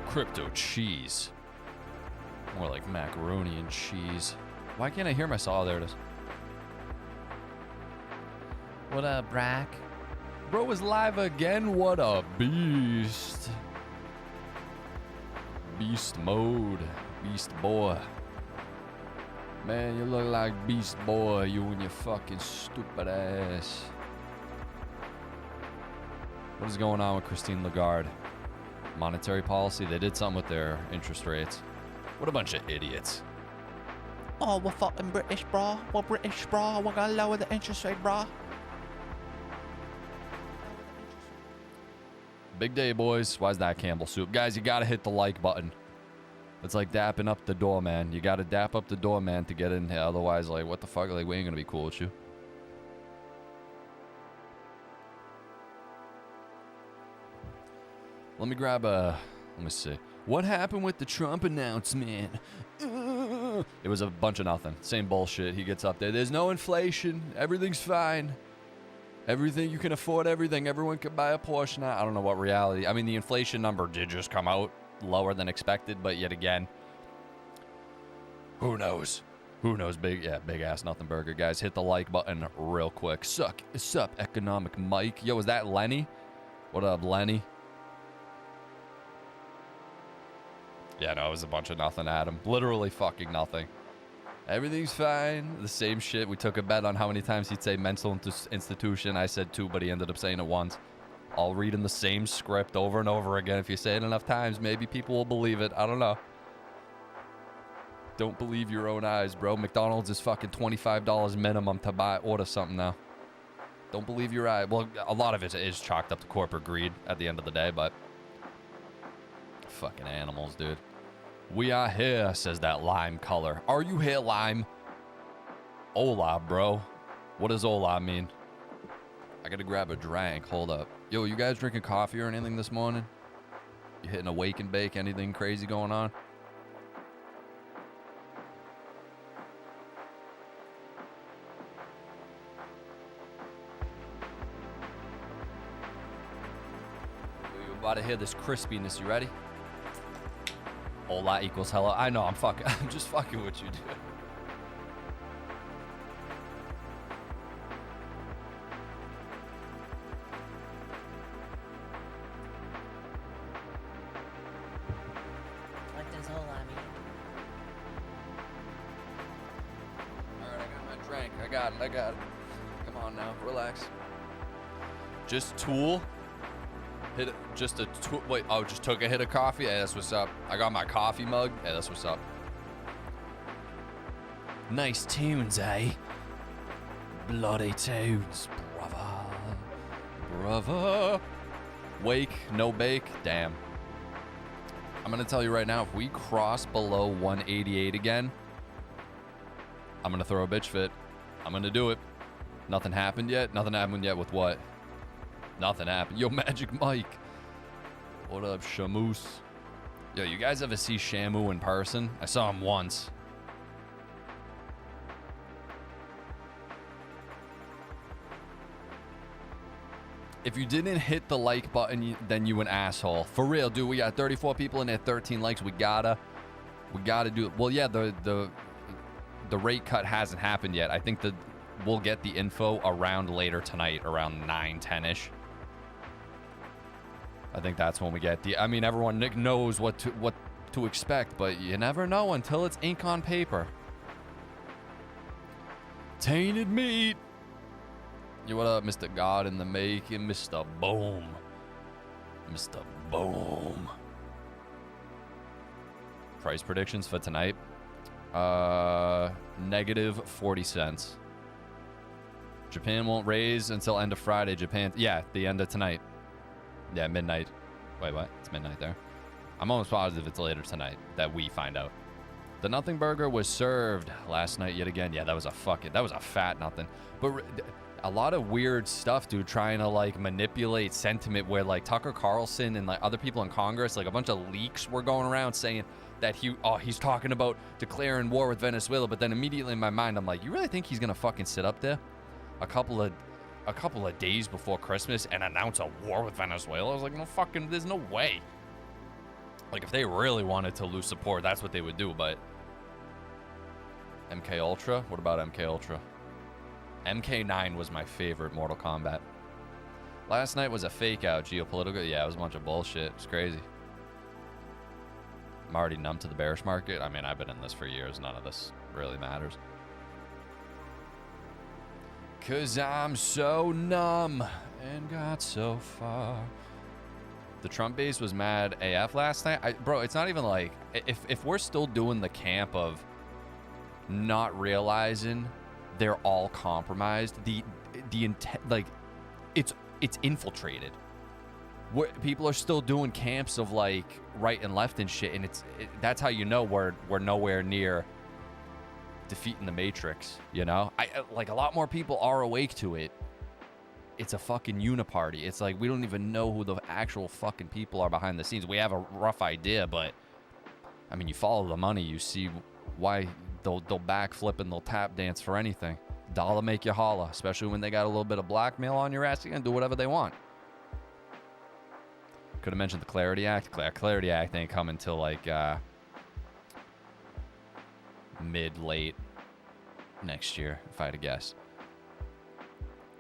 Crypto cheese. More like macaroni and cheese. Why can't I hear myself? Oh, there it is. What up, Brack? Bro is live again. What a beast. Beast mode. Beast boy. Man, you look like Beast Boy, you and your fucking stupid ass. What is going on with Christine Lagarde? Monetary policy? They did something with their interest rates. What a bunch of idiots. Oh, we're fucking British, bro. We're British, bro. We're gonna lower the interest rate, bro. Big day, boys. Why is that Campbell soup? Guys, you gotta hit the like button. It's like dapping up the doorman. You gotta dap up the doorman to get in here. Otherwise, like, what the fuck? Like, we ain't gonna be cool with you. Let me grab a... Let me see. What happened with the Trump announcement? It was a bunch of nothing. Same bullshit. He gets up there. There's no inflation. Everything's fine. Everything, you can afford everything. Everyone can buy a Porsche now. I don't know what reality. I mean, the inflation number did just come out lower than expected, but yet again, who knows? Who knows? Big ass nothing burger. Guys, hit the like button real quick. Sup, economic Mike? Yo, is that Lenny? What up, Lenny? Yeah, no, it was a bunch of nothing, Adam. Literally fucking nothing. Everything's fine. The same shit. We took a bet on how many times he'd say mental institution. I said 2, but he ended up saying it once. All reading the same script over and over again. If you say it enough times, maybe people will believe it. I don't know. Don't believe your own eyes, bro. McDonald's is fucking $25 minimum to order something now. Don't believe your eye. Well, a lot of it is chalked up to corporate greed at the end of the day, but fucking animals, dude. We are here, says that lime color. Are you here, lime? Hola, bro. What does hola mean? I gotta grab a drink. Hold up. Yo, you guys drinking coffee or anything this morning? You hitting a wake and bake? Anything crazy going on? You're about to hear this crispiness. You ready? Hola equals hello. I know, I'm just fucking with you, dude. What does hola mean? Alright, I got my drink. I got it. Come on now, relax. Just Tool. Hit it, just a wait. Oh, just took a hit of coffee. Hey, that's what's up. I got my coffee mug. Hey, that's what's up. Nice tunes, eh? Bloody tunes, brother. Wake, no bake. Damn. I'm gonna tell you right now, if we cross below 188 again, I'm gonna throw a bitch fit. I'm gonna do it. Nothing happened yet. Nothing happened yet with what? Nothing happened. Yo, Magic Mike. What up, Shamoose? Yo, you guys ever see Shamu in person? I saw him once. If you didn't hit the like button, then you an asshole. For real, dude. We got 34 people in there, 13 likes. We gotta do it. Well, yeah, the rate cut hasn't happened yet. I think we'll get the info around later tonight, around 9, 10-ish. I think that's when we get I mean, everyone knows what to expect, but you never know until it's ink on paper. Tainted meat. Yo, what up, Mr. God in the making? Mr. Boom. Mr. Boom. Price predictions for tonight. Negative 40 cents. Japan won't raise until end of Friday. Japan, yeah, the end of tonight. Yeah, midnight. Wait, what? It's midnight there. I'm almost positive it's later tonight that we find out. The nothing burger was served last night yet again. Yeah, that was a fat nothing. But a lot of weird stuff, dude, trying to like manipulate sentiment where like Tucker Carlson and like other people in Congress, like a bunch of leaks were going around saying that he's talking about declaring war with Venezuela. But then immediately in my mind, I'm like, you really think he's going to fucking sit up there a couple of days before Christmas and announce a war with Venezuela? I was like, no fucking, there's no way. Like, if they really wanted to lose support, that's what they would do, but... MK Ultra? What about MK Ultra? MK9 was my favorite Mortal Kombat. Last night was a fake out geopolitical. Yeah, it was a bunch of bullshit. It's crazy. I'm already numb to the bearish market. I mean, I've been in this for years. None of this really matters. Cause I'm so numb and got so far. The Trump base was mad AF last night. Bro, it's not even like... If we're still doing the camp of not realizing they're all compromised, the intent, like, it's infiltrated. People are still doing camps of like right and left and shit, and that's how you know we're nowhere near defeating the Matrix. You know, like a lot more people are awake to it. It's a fucking uniparty. It's like we don't even know who the actual fucking people are behind the scenes. We have a rough idea, but I mean, you follow the money, you see why they'll backflip and they'll tap dance for anything. Dollar make you holla, especially when they got a little bit of blackmail on your ass. You can do whatever they want. Could have mentioned the Clarity Act. Clarity Act ain't coming till like mid-late next year, if I had to guess.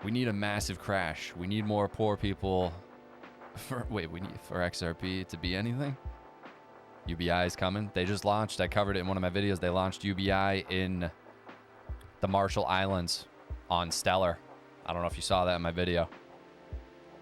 We need a massive crash. We need more poor people. For XRP to be anything. UBI is coming. They just launched. I covered it in one of my videos. They launched UBI in the Marshall Islands on Stellar. I don't know if you saw that in my video.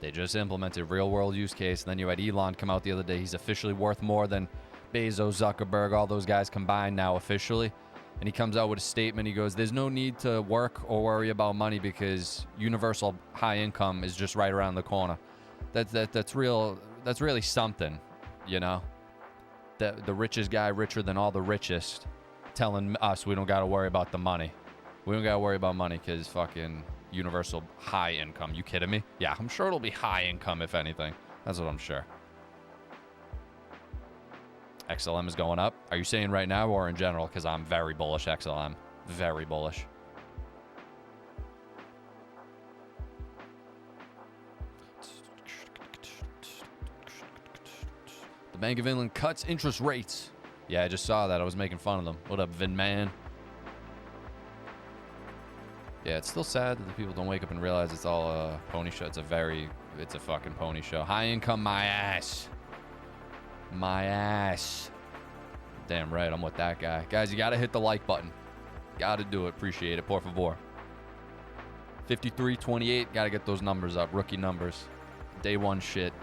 They just implemented real world use case. And then you had Elon come out the other day. He's officially worth more than Bezos, Zuckerberg, all those guys combined now officially. And he comes out with a statement. He goes, there's no need to work or worry about money because universal high income is just right around the corner. That's really something, you know? The richest guy, richer than all the richest, telling us we don't got to worry about the money. We don't got to worry about money because fucking universal high income. You kidding me? Yeah, I'm sure it'll be high income, if anything. That's what I'm sure. XLM is going up. Are you saying right now or in general? Because I'm very bullish XLM. Very bullish. The Bank of England cuts interest rates. Yeah, I just saw that. I was making fun of them. What up, Vin man? Yeah, it's still sad that the people don't wake up and realize it's all a pony show. It's a fucking pony show. High income, my ass. My ass. Damn right, I'm with that guy. Guys, you gotta hit the like button. Gotta do it. Appreciate it. Por favor. 53-28. Gotta get those numbers up. Rookie numbers. Day one shit.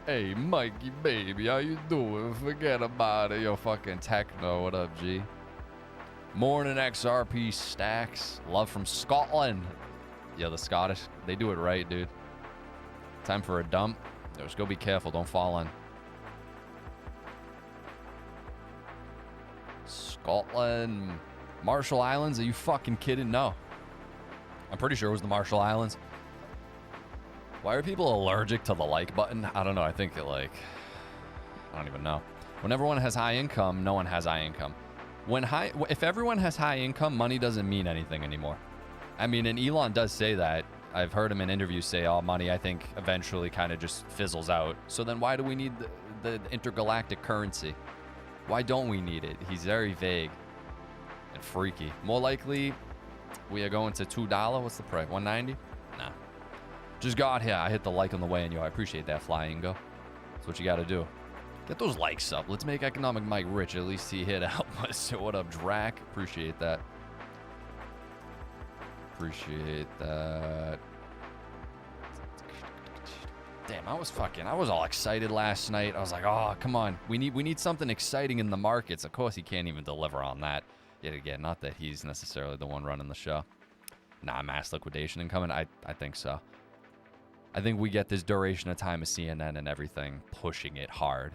Hey, Mikey, baby, how you doing? Forget about it. Yo, fucking techno. What up, G? Morning XRP stacks. Love from Scotland. Yo, the Scottish, they do it right, dude. Time for a dump. Yo, just go be careful. Don't fall in. Scotland. Marshall Islands? Are you fucking kidding? No. I'm pretty sure it was the Marshall Islands. Why are people allergic to the like button? I don't know. I think I don't even know. When everyone has high income, no one has high income. If everyone has high income, money doesn't mean anything anymore. I mean, and Elon does say that. I've heard him in interviews say, "Oh, money, I think eventually kind of just fizzles out." So then why do we need the intergalactic currency? Why don't we need it? He's very vague and freaky. More likely, we are going to $2. What's the price? $1.90? Nah. Just got here. I hit the like on the way in, yo. I appreciate that, Flyingo. That's what you got to do. Get those likes up. Let's make Economic Mike rich. At least he hit help us. So what up, Drac? Appreciate that. Appreciate that. Damn, I was all excited last night. I was like, oh, come on. We need something exciting in the markets. Of course, he can't even deliver on that. Yet again, not that he's necessarily the one running the show. Nah, mass liquidation incoming? I think so. I think we get this duration of time of CNN and everything pushing it hard.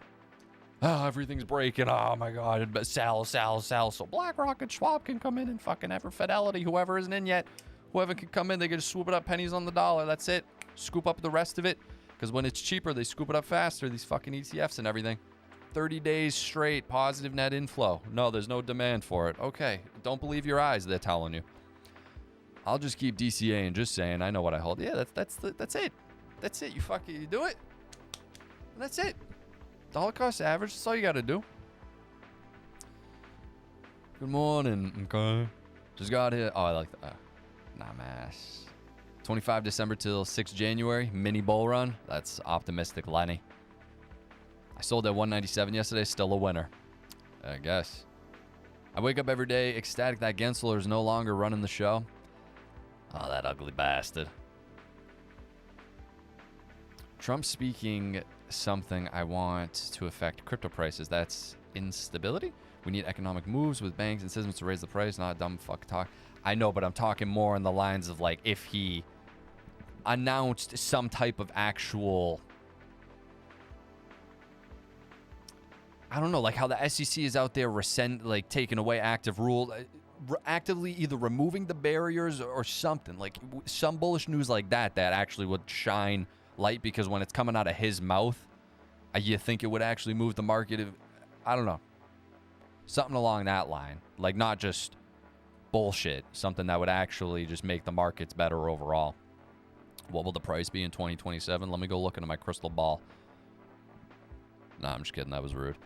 Oh, everything's breaking. Oh, my God. Sell. So BlackRock and Schwab can come in and fucking ever Fidelity. Whoever isn't in yet, whoever can come in, they can just swoop it up pennies on the dollar. That's it. Scoop up the rest of it. Because when it's cheaper, they scoop it up faster. These fucking ETFs and everything. 30 days straight, positive net inflow. No, there's no demand for it. Okay. Don't believe your eyes, they're telling you. I'll just keep DCA and just saying I know what I hold. Yeah, that's it. That's it. You do it. That's it. Dollar cost average. That's all you got to do. Good morning. Okay. Just got here. Oh, I like that. Nah, mass. 25 December till 6 January. Mini bull run. That's optimistic, Lenny. I sold at 197 yesterday. Still a winner. I guess. I wake up every day ecstatic that Gensler is no longer running the show. Oh, that ugly bastard. Trump speaking something I want to affect crypto prices. That's instability. We need economic moves with banks and systems to raise the price, not dumb fuck talk. I know, but I'm talking more on the lines of like if he announced some type of actual, I don't know, like how the SEC is out there taking away active rule, actively either removing the barriers or something, like some bullish news like that actually would shine light, because when it's coming out of his mouth, you think it would actually move the market. I don't know. Something along that line. Like not just bullshit. Something that would actually just make the markets better overall. What will the price be in 2027? Let me go look into my crystal ball. Nah, I'm just kidding. That was rude.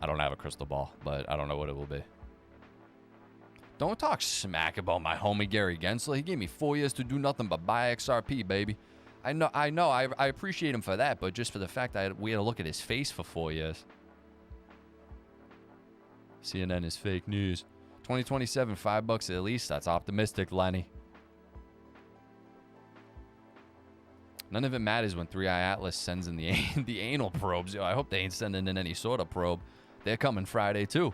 I don't have a crystal ball, but I don't know what it will be. Don't talk smack about my homie Gary Gensler. He gave me 4 years to do nothing but buy XRP, baby. I know. I appreciate him for that, but just for the fact that we had to look at his face for 4 years. CNN is fake news. 2027, $5 at least. That's optimistic, Lenny. None of it matters when 3i Atlas sends in the anal probes. Yo, I hope they ain't sending in any sort of probe. They're coming Friday too.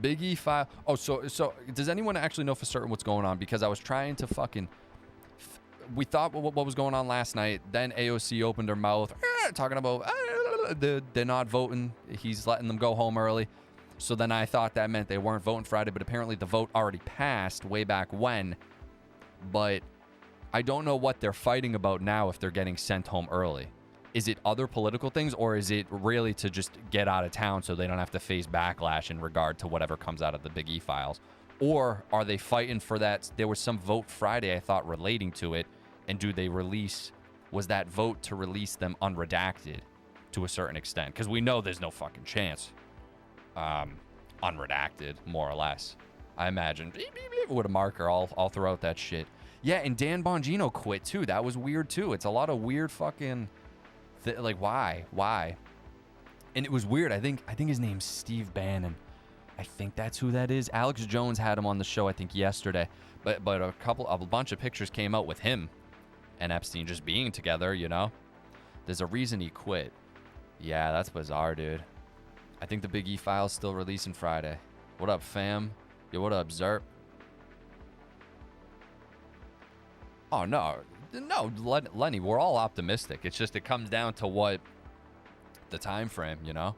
Big E file. Oh, so does anyone actually know for certain what's going on? Because I was trying to fucking. We thought what was going on last night. Then AOC opened her mouth talking about they're not voting. He's letting them go home early. So then I thought that meant they weren't voting Friday, but apparently the vote already passed way back when. But I don't know what they're fighting about now if they're getting sent home early. Is it other political things, or is it really to just get out of town so they don't have to face backlash in regard to whatever comes out of the Big E files? Or are they fighting for that? There was some vote Friday, I thought, relating to it. And was that vote to release them unredacted to a certain extent? Because we know there's no fucking chance. Unredacted, more or less. I imagine with a marker all throughout that shit. Yeah, and Dan Bongino quit too. That was weird too. It's a lot of weird fucking like why? And it was weird. I think his name's Steve Bannon. I think that's who that is. Alex Jones had him on the show I think yesterday. But a bunch of pictures came out with him and Epstein just being together, you know. There's a reason he quit. Yeah, that's bizarre, dude. I think the Big E file's still releasing Friday. What up, fam? Yo, what up, Zerp? Oh, no, Lenny, we're all optimistic. It's just it comes down to what the time frame, you know?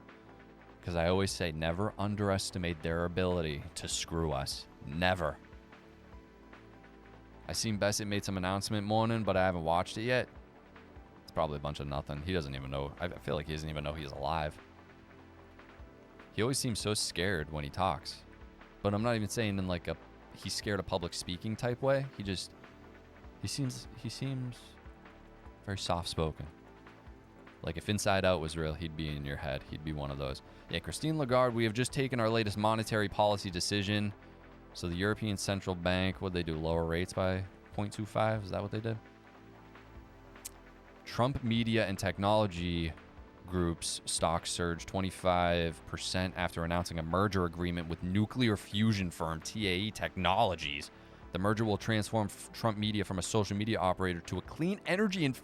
Because I always say never underestimate their ability to screw us. Never. I seen Bassett made some announcement morning, but I haven't watched it yet. It's probably a bunch of nothing. He doesn't even know. I feel like he doesn't even know he's alive. He always seems so scared when he talks. But I'm not even saying in like he's scared of public speaking type way. He seems very soft-spoken. Like if Inside Out was real, he'd be in your head. He'd be one of those. Yeah, Christine Lagarde, we have just taken our latest monetary policy decision. So the European Central Bank, what'd they do? Lower rates by 0.25? Is that what they did? Trump Media and Technology Group's stock surged 25% after announcing a merger agreement with nuclear fusion firm TAE Technologies. The merger will transform Trump Media from a social media operator to a clean energy and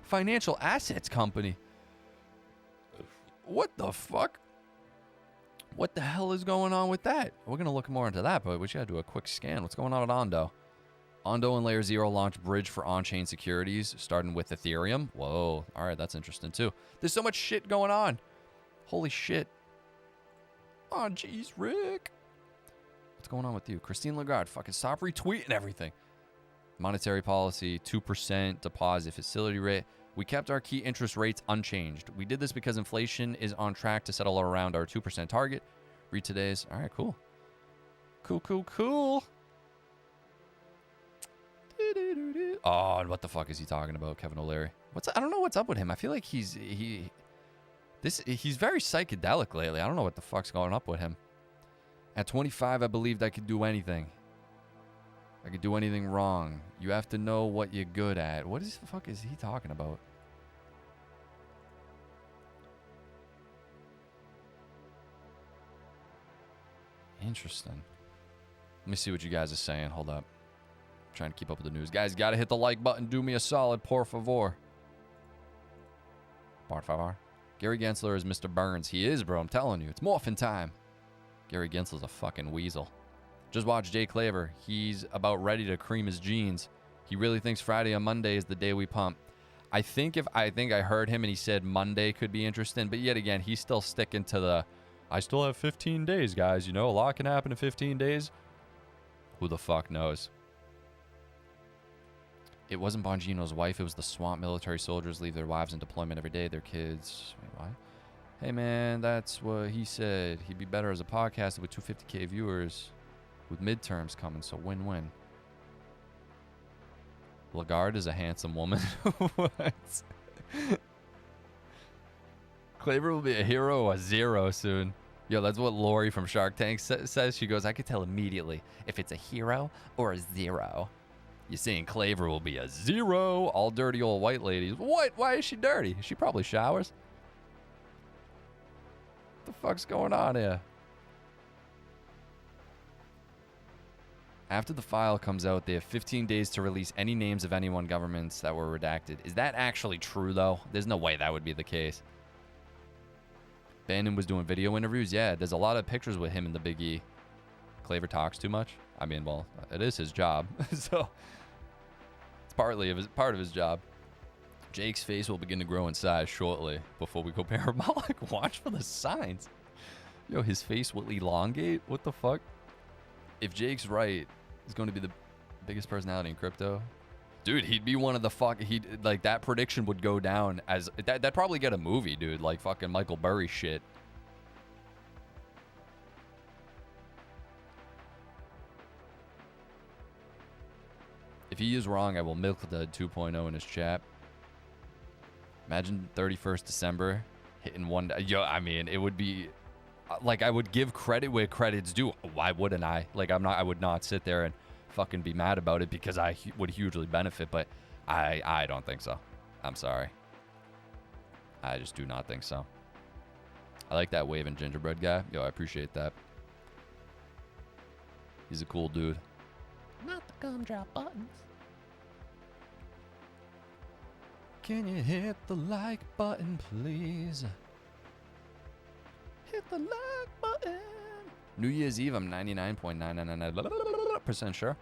financial assets company. What the fuck? What the hell is going on with that? We're going to look more into that, but we just got to do a quick scan. What's going on with Ondo? Ondo and Layer 0 launched bridge for on-chain securities, starting with Ethereum. Whoa. All right, that's interesting, too. There's so much shit going on. Holy shit. Oh, jeez, Rick. What's going on with you? Christine Lagarde, fucking stop retweeting everything. Monetary policy, 2% deposit facility rate. We kept our key interest rates unchanged. We did this because inflation is on track to settle around our 2% target. Read today's. All right, cool. Cool. Oh, and what the fuck is he talking about, Kevin O'Leary? I don't know what's up with him. I feel like He's very psychedelic lately. I don't know what the fuck's going up with him. At 25, I believed I could do anything. I could do anything wrong. You have to know what you're good at. What the fuck is he talking about? Interesting. Let me see what you guys are saying. Hold up. I'm trying to keep up with the news. Guys, gotta hit the like button. Do me a solid, por favor. Por favor. Gary Gensler is Mr. Burns. He is, bro. I'm telling you. It's morphin' time. Gary Gensler's a fucking weasel. Just watch Jay Claver. He's about ready to cream his jeans. He really thinks Friday or Monday is the day we pump. I think I heard him and he said Monday could be interesting. But yet again, he's still sticking to the, I still have 15 days, guys. You know, a lot can happen in 15 days. Who the fuck knows? It wasn't Bongino's wife. It was the swamp. Military soldiers leave their wives in deployment every day. Their kids. Wait, what? Hey, man, that's what he said. He'd be better as a podcaster with 250K viewers with midterms coming, so win-win. Lagarde is a handsome woman. What? Claver will be a hero or a zero soon. Yo, that's what Lori from Shark Tank says. She goes, I could tell immediately if it's a hero or a zero. You're saying Claver will be a zero. All dirty old white ladies. What? Why is she dirty? She probably showers. What the fuck's going on here? After the file comes out, they have 15 days to release any names of anyone governments that were redacted. Is that actually true, though? There's no way that would be the case. Bannon was doing video interviews. Yeah, there's a lot of pictures with him and the Big E. Claver talks too much. I mean, well, it is his job. So it's part of his job. Jake's face will begin to grow in size shortly before we go parabolic. Watch for the signs. Yo, his face will elongate? What the fuck? If Jake's right, he's going to be the biggest personality in crypto. Dude, he'd be one of the like, that prediction would go down as, that'd probably get a movie, dude, like fucking Michael Burry shit. If he is wrong, I will milk the 2.0 in his chat. Imagine 31st December hitting one. Yo, I mean, it would be like, I would give credit where credit's due. Why wouldn't I? Like, I would not sit there and fucking be mad about it because I would hugely benefit, but I don't think so. I'm sorry. I just do not think so. I like that waving gingerbread guy. Yo, I appreciate that. He's a cool dude. Not the gumdrop buttons. Can you hit the like button, please? Hit the like button. New Year's Eve, I'm 99.999% sure.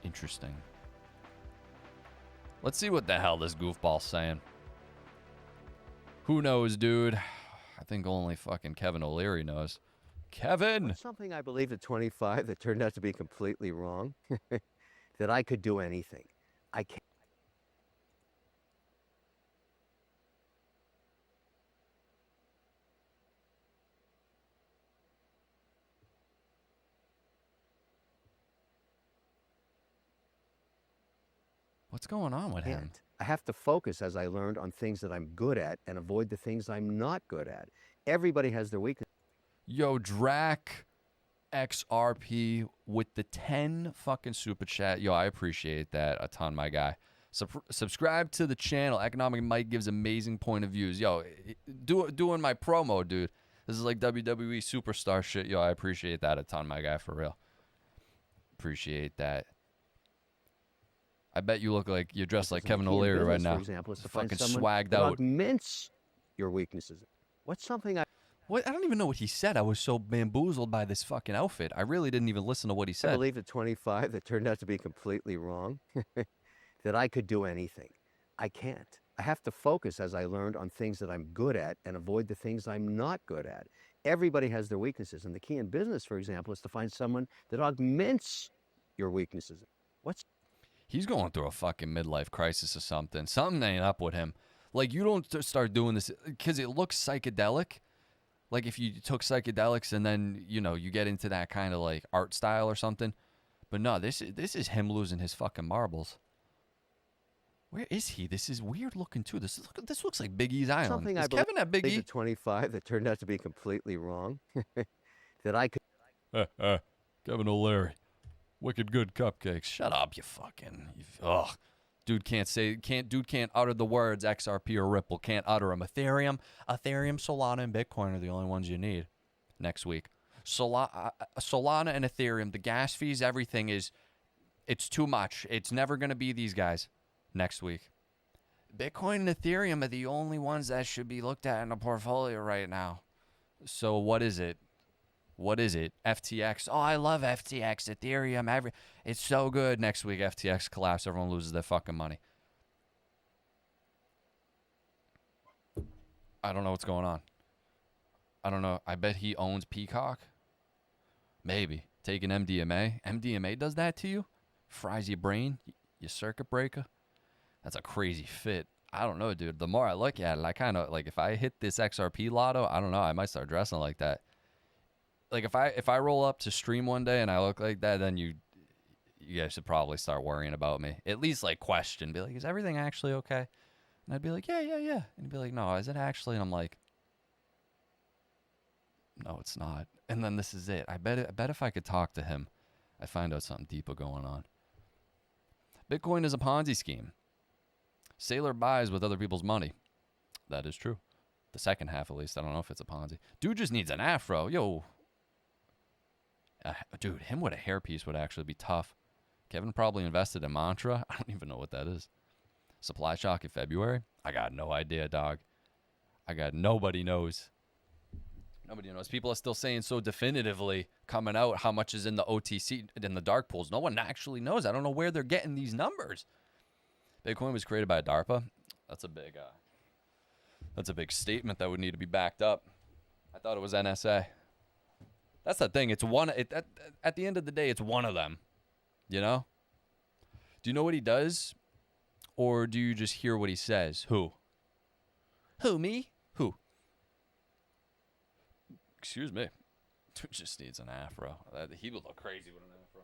Interesting. Let's see what the hell this goofball's saying. Who knows, dude? I think only fucking Kevin O'Leary knows. Kevin! Something I believed at 25 that turned out to be completely wrong. That I could do anything. I can't. What's going on with him? I have to focus, as I learned, on things that I'm good at and avoid the things I'm not good at. Everybody has their weaknesses. Yo, Drac XRP with the 10 fucking super chat. Yo, I appreciate that a ton, my guy. Subscribe to the channel. Economic Mike gives amazing point of views. Yo, doing my promo, dude. This is like WWE superstar shit. Yo, I appreciate that a ton, my guy, for real. Appreciate that. I bet you look like you're dressed like Kevin O'Leary right now. For example, is to fucking find someone swagged that out. augments your weaknesses. What's something I... What? I don't even know what he said. I was so bamboozled by this fucking outfit. I really didn't even listen to what he said. I believed at 25 that turned out to be completely wrong. That I could do anything. I can't. I have to focus, as I learned, on things that I'm good at and avoid the things I'm not good at. Everybody has their weaknesses. And the key in business, for example, is to find someone that augments your weaknesses. He's going through a fucking midlife crisis or something. Something ain't up with him. Like, you don't start doing this because it looks psychedelic. Like, if you took psychedelics and then, you know, you get into that kind of, like, art style or something. But no, this is him losing his fucking marbles. Where is he? This is weird looking too. This looks like Big E's island. Something Is I believe Kevin at Big E? at 25 that turned out to be completely wrong. That I could. Kevin O'Leary. Wicked good cupcakes. Shut up, you fucking. Ugh. Dude can't utter the words XRP or Ripple. Can't utter them. Ethereum, Solana, and Bitcoin are the only ones you need next week. Solana and Ethereum, the gas fees, everything it's too much. It's never going to be these guys next week. Bitcoin and Ethereum are the only ones that should be looked at in a portfolio right now. So what is it? What is it? FTX. Oh, I love FTX, Ethereum. It's so good. Next week, FTX collapse. Everyone loses their fucking money. I don't know what's going on. I don't know. I bet he owns Peacock. Maybe. Taking MDMA. MDMA does that to you? Fries your brain? Your circuit breaker? That's a crazy fit. I don't know, dude. The more I look at it, I kind of, like, if I hit this XRP lotto, I don't know. I might start dressing like that. Like, if I roll up to stream one day and I look like that, then you guys should probably start worrying about me. At least, like, question. Be like, is everything actually okay? And I'd be like, yeah. And he'd be like, no, is it actually? And I'm like, no, it's not. And then this is it. I bet if I could talk to him, I'd find out something deeper going on. Bitcoin is a Ponzi scheme. Sailor buys with other people's money. That is true. The second half, at least. I don't know if it's a Ponzi. Dude just needs an afro. Yo. Dude, him with a hairpiece would actually be tough. Kevin probably invested in Mantra. I don't even know what that is. Supply shock in February? I got no idea, dog. Nobody knows. Nobody knows. People are still saying so definitively coming out how much is in the OTC, in the dark pools. No one actually knows. I don't know where they're getting these numbers. Bitcoin was created by DARPA. That's a big statement that would need to be backed up. I thought it was NSA. That's the thing. It's one. At the end of the day, it's one of them. You know? Do you know what he does? Or do you just hear what he says? Who? Who, me? Who? Excuse me. Dude just needs an afro. He would look crazy with an afro.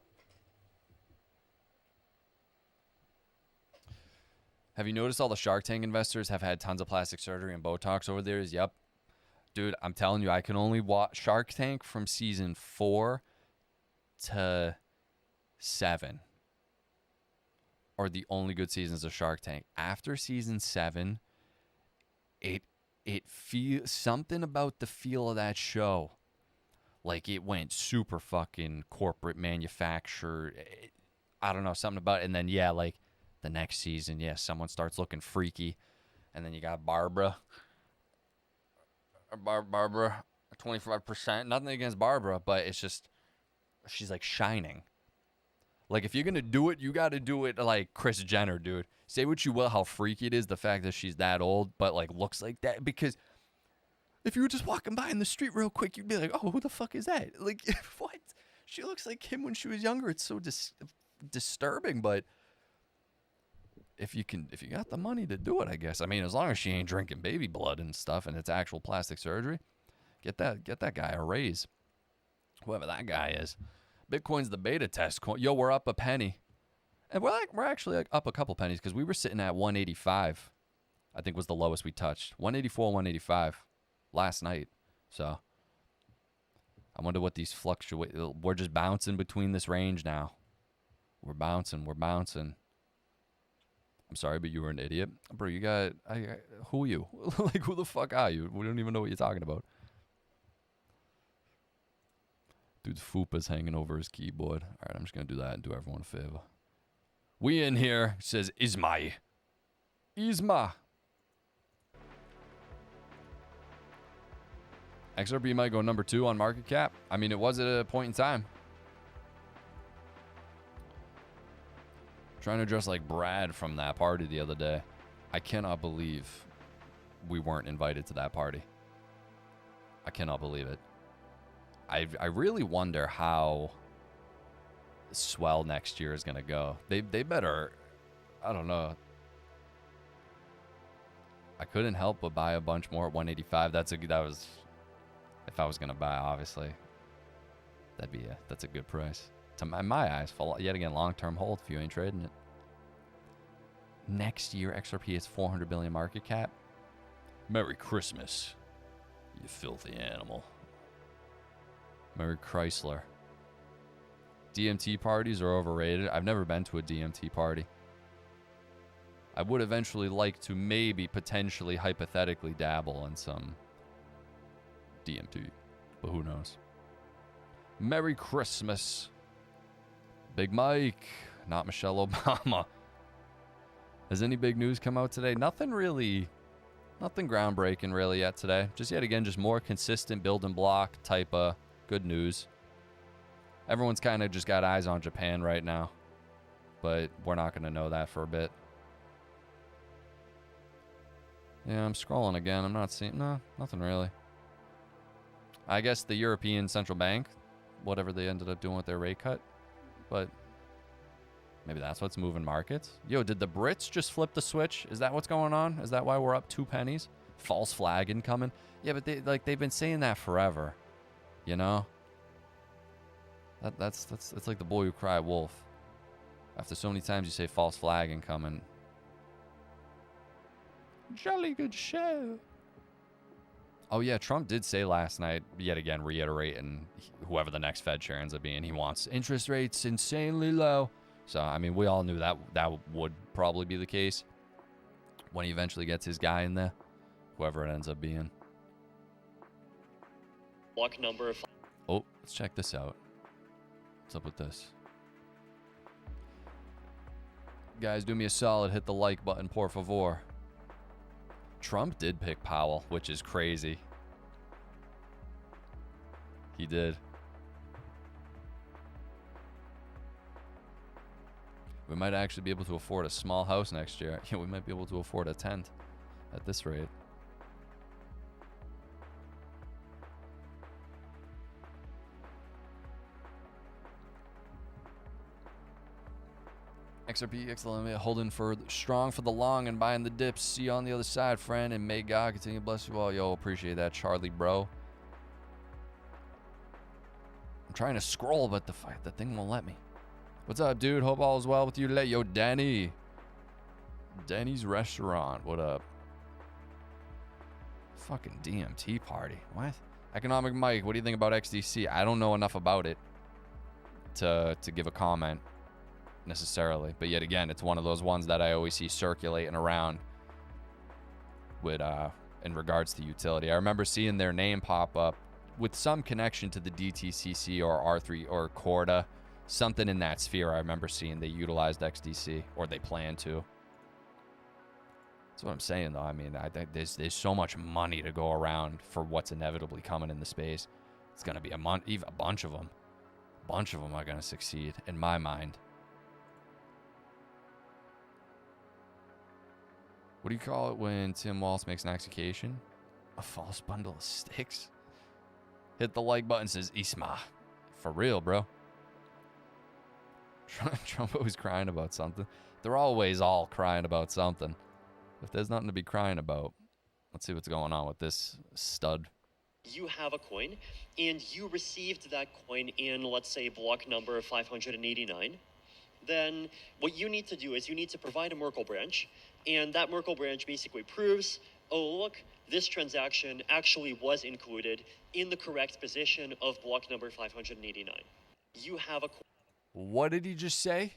Have you noticed all the Shark Tank investors have had tons of plastic surgery and Botox over the years? Yep. Dude, I'm telling you, I can only watch Shark Tank from season 4 to 7. Are the only good seasons of Shark Tank. After season 7, it feels something about the feel of that show. Like it went super fucking corporate manufacturer. I don't know, something about it. And then, yeah, like the next season, yeah, someone starts looking freaky. And then you got Barbara, 25%. Nothing against Barbara, but it's just, she's like shining. Like, if you're going to do it, you got to do it like Kris Jenner, dude. Say what you will, how freaky it is, the fact that she's that old, but, like, looks like that. Because if you were just walking by in the street real quick, you'd be like, oh, who the fuck is that? Like, what? She looks like him when she was younger. It's so disturbing, but if you got the money to do it, I guess. I mean, as long as she ain't drinking baby blood and stuff and it's actual plastic surgery, get that guy a raise. Whoever that guy is. Bitcoin's the beta test coin. Yo, we're up a penny. And we're actually up a couple pennies because we were sitting at 185. I think was the lowest we touched. 184, 185 last night. So I wonder what these fluctuate. We're just bouncing between this range now. We're bouncing. I'm sorry, but you were an idiot. Bro, who are you? Like, who the fuck are you? We don't even know what you're talking about. Dude's fupa's hanging over his keyboard. All right, I'm just going to do that and do everyone a favor. We in here, says Isma. XRP might go number 2 on market cap. I mean, it was at a point in time. Trying to dress like Brad from that party the other day. I cannot believe we weren't invited to that party. I cannot believe it. I really wonder how swell next year is going to go. They better, I don't know. I couldn't help but buy a bunch more at 185. That was, if I was going to buy, obviously, that's a good price. To my eyes, yet again, long-term hold if you ain't trading it. Next year, XRP has 400 billion market cap. Merry Christmas, you filthy animal. Merry Chrysler. DMT parties are overrated. I've never been to a DMT party. I would eventually like to maybe, potentially, hypothetically dabble in some DMT, but who knows. Merry Christmas. Big Mike, not Michelle Obama. Has any big news come out today? Nothing groundbreaking really yet today. Just yet again, just more consistent building block type of good news. Everyone's kind of just got eyes on Japan right now, but we're not going to know that for a bit. Yeah, I'm scrolling again. I'm not seeing, no, nothing really. I guess the European Central Bank, whatever they ended up doing with their rate cut, but maybe that's what's moving markets. Yo, did the Brits just flip the switch? Is that what's going on? Is that why we're up 2 pennies? False flag incoming? Yeah, but they've been saying that forever, you know? That's like the boy who cried wolf. After so many times you say false flag incoming. Jolly good show. Oh yeah, Trump did say last night, yet again reiterating, whoever the next Fed chair ends up being, he wants interest rates insanely low. So, I mean, we all knew that would probably be the case when he eventually gets his guy in there, whoever it ends up being. Block number. Oh, let's check this out. What's up with this? Guys, do me a solid. Hit the like button, por favor. Trump did pick Powell, which is crazy. He did. We might actually be able to afford a small house next year. Yeah, we might be able to afford a tent at this rate. XRP, XLM, holding for strong for the long and buying the dips. See you on the other side, friend, and may God continue to bless you all. Yo, appreciate that, Charlie, bro. I'm trying to scroll, but the thing won't let me. What's up, dude? Hope all is well with you today. Yo, Danny. Danny's Restaurant. What up? Fucking DMT party. What? Economic Mike, what do you think about XDC? I don't know enough about it to give a comment necessarily, but yet again, it's one of those ones that I always see circulating around with in regards to utility. I remember seeing their name pop up with some connection to the DTCC or R3 or Corda, something in that sphere. I remember seeing they utilized XDC, or they plan to. That's what I'm saying, though. I mean, I think there's so much money to go around for what's inevitably coming in the space. It's going to be even a bunch of them. A bunch of them are going to succeed, in my mind. What do you call it when Tim Walz makes an execution? A false bundle of sticks? Hit the like button, says Isma. For real, bro. Trump always crying about something. They're always all crying about something. If there's nothing to be crying about, let's see what's going on with this stud. You have a coin, and you received that coin in, let's say, block number 589. Then what you need to do is you need to provide a Merkle branch, and that Merkle branch basically proves, oh, look, this transaction actually was included in the correct position of block number 589. You have a coin. What did he just say?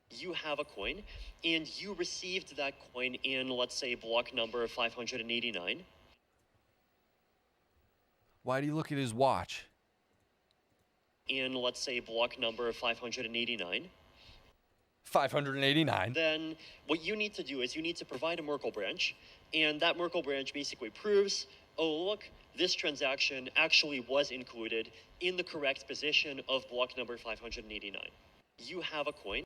You have a coin, and you received that coin in, let's say, block number 589. Why do you look at his watch? In, let's say, block number 589. 589. Then what you need to do is you need to provide a Merkle branch, and that Merkle branch basically proves, oh, look, this transaction actually was included in the correct position of block number 589. You have a coin.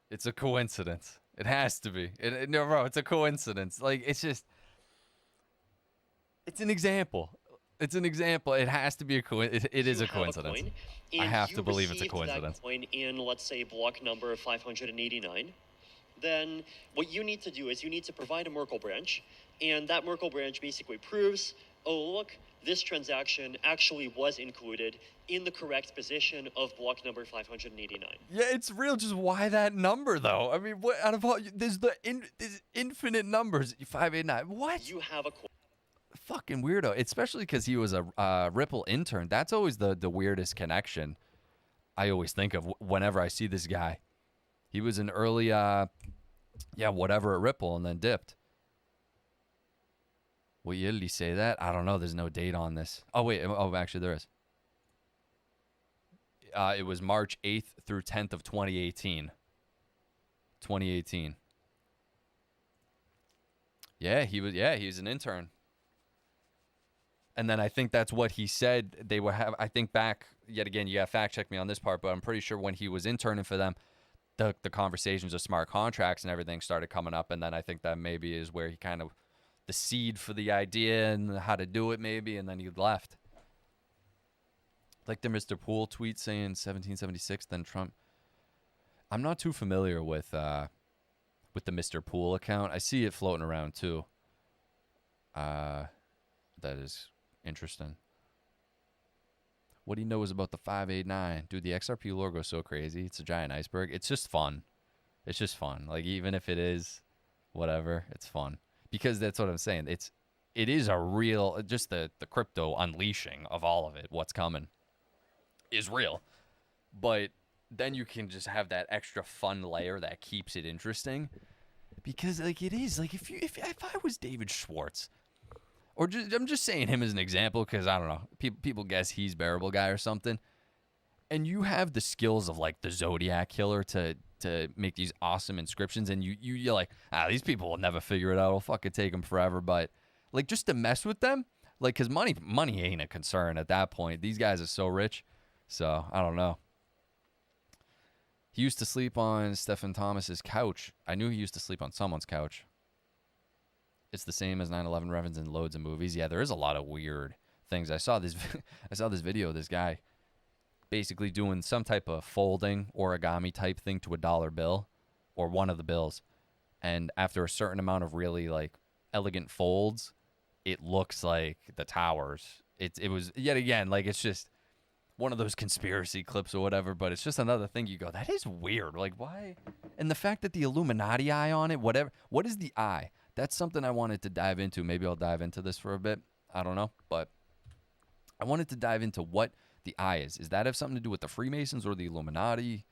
It's a coincidence. It has to be. No, bro, it's a coincidence. Like, it's just... It's an example. It's an example. It has to be a coincidence. It is a coincidence. I have to believe it's a coincidence. That coin in, let's say, block number 589. Then what you need to do is you need to provide a Merkle branch, And that Merkle branch basically proves, oh, look, this transaction actually was included in the correct position of block number 589. Yeah, it's real. Just why that number, though? I mean, what out of all, there's there's infinite numbers. 589. What? You have a coin. Fucking weirdo. Especially because he was a Ripple intern. That's always the weirdest connection I always think of whenever I see this guy. He was an early, whatever at Ripple and then dipped. What year did he say that? I don't know. There's no date on this. Oh, wait. Oh, actually, there is. It was March 8th through 10th of 2018. 2018. Yeah, he was an intern. And then I think that's what he said they would have. I think back, yet again, you got to fact check me on this part, but I'm pretty sure when he was interning for them, the conversations of smart contracts and everything started coming up. And then I think that maybe is where he kind of, the seed for the idea and how to do it maybe, and then he left. Like the Mr. Poole tweet saying 1776, then Trump. I'm not too familiar with the Mr. Poole account. I see it floating around too. That is interesting. What he knows about the 589. Dude, the XRP logo is so crazy. It's a giant iceberg. It's just fun. It's just fun. Like, even if it is whatever, it's fun. Because that's what I'm saying. It is a real, just the crypto unleashing of all of it, what's coming, is real. But then you can just have that extra fun layer that keeps it interesting. Because, like, it is. Like, if I was David Schwartz, or I'm just saying him as an example because, I don't know, people guess he's Bearable Guy or something. And you have the skills of, like, the Zodiac Killer to make these awesome inscriptions. And you're like, these people will never figure it out. It'll fucking take them forever. But, like, just to mess with them, like, because money ain't a concern at that point. These guys are so rich. So, I don't know. He used to sleep on Stephen Thomas's couch. I knew he used to sleep on someone's couch. It's the same as 9/11 reference in loads of movies. Yeah, there is a lot of weird things. I saw this video of this guy basically doing some type of folding origami type thing to a dollar bill or one of the bills. And after a certain amount of really, like, elegant folds, it looks like the towers. It was, yet again, like, it's just one of those conspiracy clips or whatever, but it's just another thing you go, that is weird. Like, why? And the fact that the Illuminati eye on it, whatever. What is the eye? That's something I wanted to dive into. Maybe I'll dive into this for a bit. I don't know. But I wanted to dive into what the eye is. Does that have something to do with the Freemasons or the Illuminati?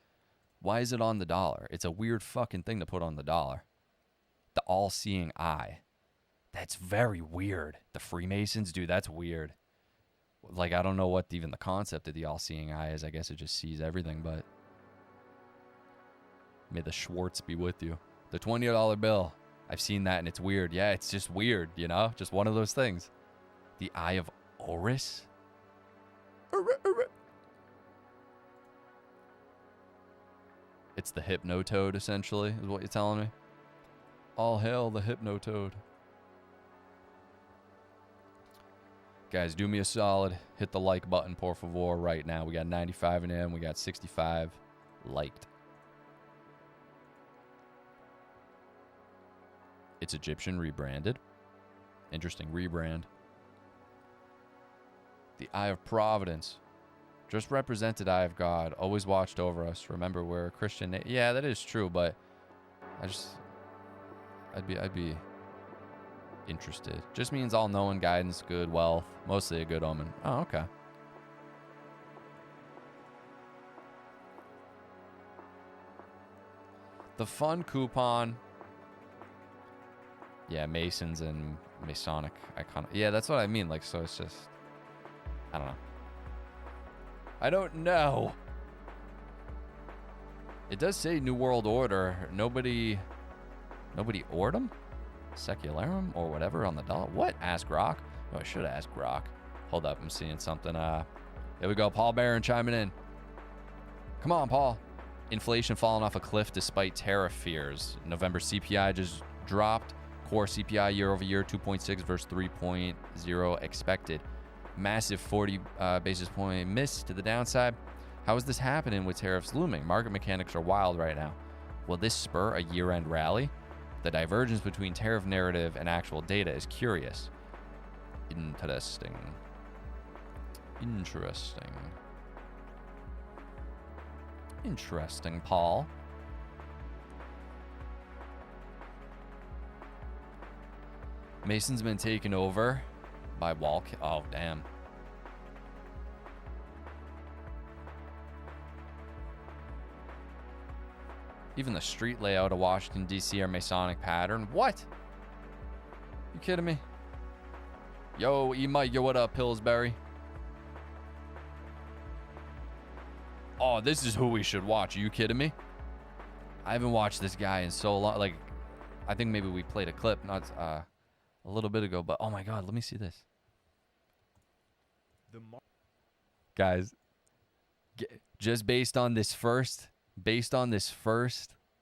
Why is it on the dollar? It's a weird fucking thing to put on the dollar. The all-seeing eye. That's very weird. The Freemasons, dude, that's weird. Like, I don't know what even the concept of the all-seeing eye is. I guess it just sees everything, but may the Schwartz be with you. The $20 bill. I've seen that, and it's weird. Yeah, it's just weird, you know? Just one of those things. The Eye of Horus? It's the Hypnotoad, essentially, is what you're telling me. All hail the Hypnotoad. Guys, do me a solid. Hit the like button, por favor, right now. We got 95 in him. We got 65 liked. It's Egyptian rebranded. Interesting rebrand. The Eye of Providence. Just represented Eye of God. Always watched over us. Remember, we're a Christian. Yeah, that is true, but I'd be interested. Just means all-knowing, guidance, good wealth. Mostly a good omen. Oh, okay. The fun coupon. Yeah, Masons and Masonic icon. Yeah, that's what I mean. Like, so it's just, I don't know. I don't know. It does say New World Order. Nobody ordered them? Secularum or whatever on the dollar. What? Ask Rock? Oh, I should ask Rock. Hold up, I'm seeing something. Here we go. Paul Barron chiming in. Come on, Paul. Inflation falling off a cliff despite tariff fears. November CPI just dropped. Core CPI year over year 2.6 versus 3.0 expected. Massive 40 basis point miss to the downside. How is this happening with tariffs looming? Market mechanics are wild right now. Will this spur a year-end rally? The divergence between tariff narrative and actual data is curious. Interesting. Interesting. Interesting, Paul. Mason's been taken over by Walk. Oh, damn. Even the street layout of Washington, D.C. are Masonic pattern. What? You kidding me? Yo, E-Mike, yo, what up, Pillsbury? Oh, this is who we should watch. Are you kidding me? I haven't watched this guy in so long. Like, I think maybe we played a clip not a little bit ago, but oh my God, let me see this. Guys, just based on this first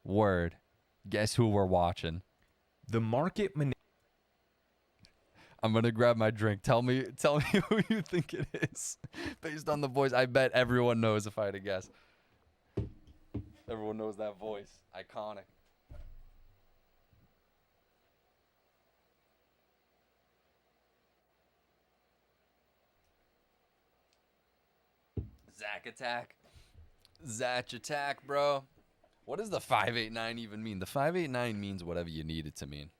word, guess who we're watching? The market I'm gonna grab my drink. Tell me who you think it is. Based on the voice, I bet everyone knows if I had to guess. Everyone knows that voice. Iconic. Zach attack. Zach attack, bro. What does the 589 even mean? The 589 means whatever you need it to mean.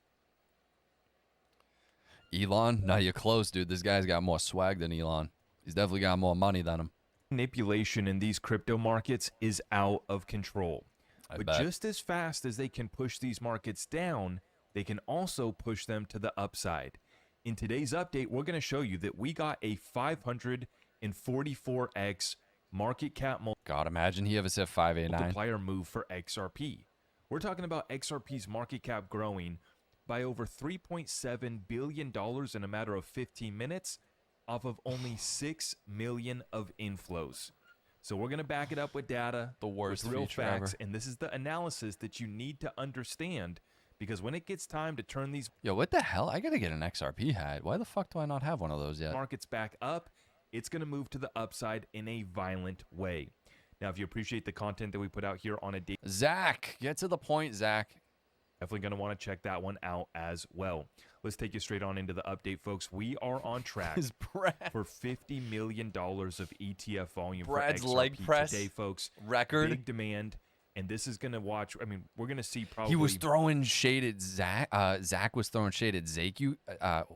Elon? Now you're close, dude. This guy's got more swag than Elon. He's definitely got more money than him. manipulation in these crypto markets is out of control. But just as fast as they can push these markets down, they can also push them to the upside. In today's update, we're going to show you that we got a 544x market cap God, imagine he ever said 589. multiplier move for XRP. We're talking about XRP's market cap growing by over $3.7 billion in a matter of 15 minutes off of only 6 million of inflows. So we're going to back it up with data, the worst with real facts, ever. and this is the analysis that you need to understand, because when it gets time to turn these Yo, what the hell? I got to get an XRP hat. Why the fuck do I not have one of those yet? markets back up, it's going to move to the upside in a violent way. Now, if you appreciate the content that we put out here on a day, Zach, get to the point, Zach. definitely going to want to check that one out as well. Let's take you straight on into the update, folks. We are on track for $50 million of ETF volume Brad's for XRP leg press today, folks. record. Big demand, and this is going to watch. I mean, we're going to see probably. He was throwing shade at Zach. Zach was throwing shade at Zake.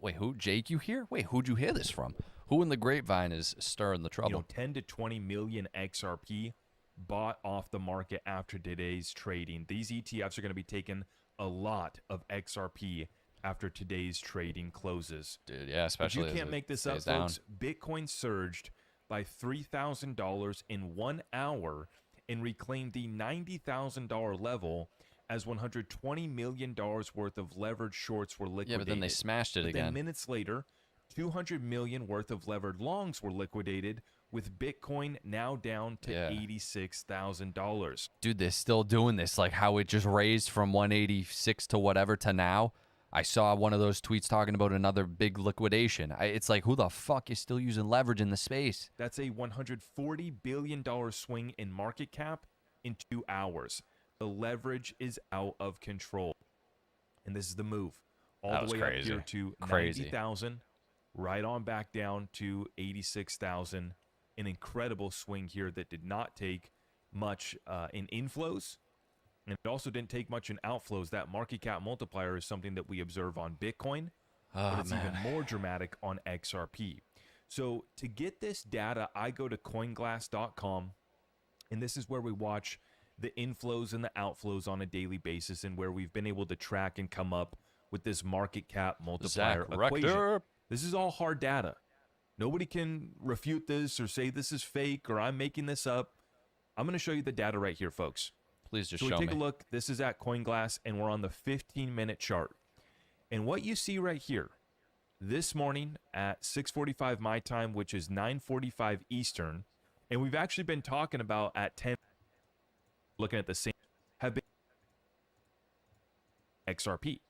Wait, who? Jake, you here? Wait, who'd you hear this from? Who in the grapevine is stirring the trouble? 10 to 20 million XRP bought off the market after today's trading. These ETFs are going to be taking a lot of XRP after today's trading closes. Dude, yeah, especially but you can't make this up, folks. Bitcoin surged by $3,000 in 1 hour and reclaimed the $90,000 level as $120 million worth of levered shorts were liquidated. Yeah, but then they smashed it But again. then minutes later, $200 million worth of levered longs were liquidated, with Bitcoin now down to $86,000. Dude, they're still doing this, like how it just raised from 186 to whatever to now. I saw one of those tweets talking about another big liquidation. It's like, who the fuck is still using leverage in the space? That's a $140 billion swing in market cap in 2 hours. The leverage is out of control. And this is the move. All the way up here to 90,000, right on back down to 86,000. An incredible swing here that did not take much in inflows, and it also didn't take much in outflows. That market cap multiplier is something that we observe on Bitcoin, but it's even more dramatic on XRP. So to get this data, I go to coinglass.com, and this is where we watch the inflows and the outflows on a daily basis, and where we've been able to track and come up with this market cap multiplier equation. This is all hard data. Nobody can refute this or say this is fake or I'm making this up. I'm going to show you the data right here, folks. Please just show me. So take a look. This is at CoinGlass, and we're on the 15-minute chart. And what you see right here, this morning at 6:45 my time, which is 9:45 Eastern, and we've actually been talking about at 10, looking at the same, have been XRP.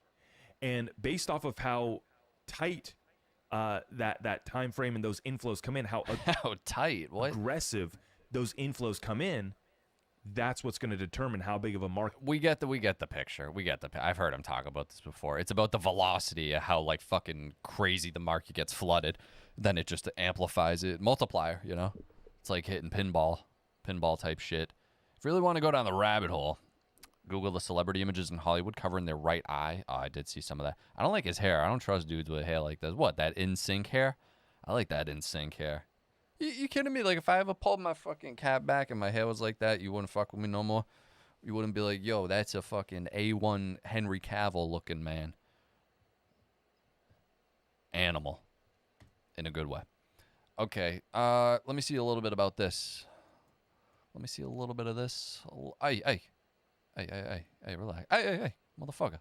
And based off of how tight that time frame and those inflows come in, how tight, what aggressive those inflows come in, That's what's going to determine how big of a market. We get the picture. I've heard him talk about this before. It's about the velocity, how like fucking crazy the market gets flooded. Then it just amplifies it, multiplier. You know, it's like hitting pinball type shit. If you really want to go down the rabbit hole, Google the celebrity images in Hollywood covering their right eye. Oh, I did see some of that. I don't like his hair. I don't trust dudes with hair like this. What, that in sync hair? I like that in sync hair. You kidding me? Like, if I ever pulled my fucking cap back and my hair was like that, you wouldn't fuck with me no more? You wouldn't be like, yo, that's a fucking A1 Henry Cavill looking man. Animal. In a good way. Okay, let me see a little bit about this. Let me see a little bit of this. Hey, relax. Hey, motherfucker.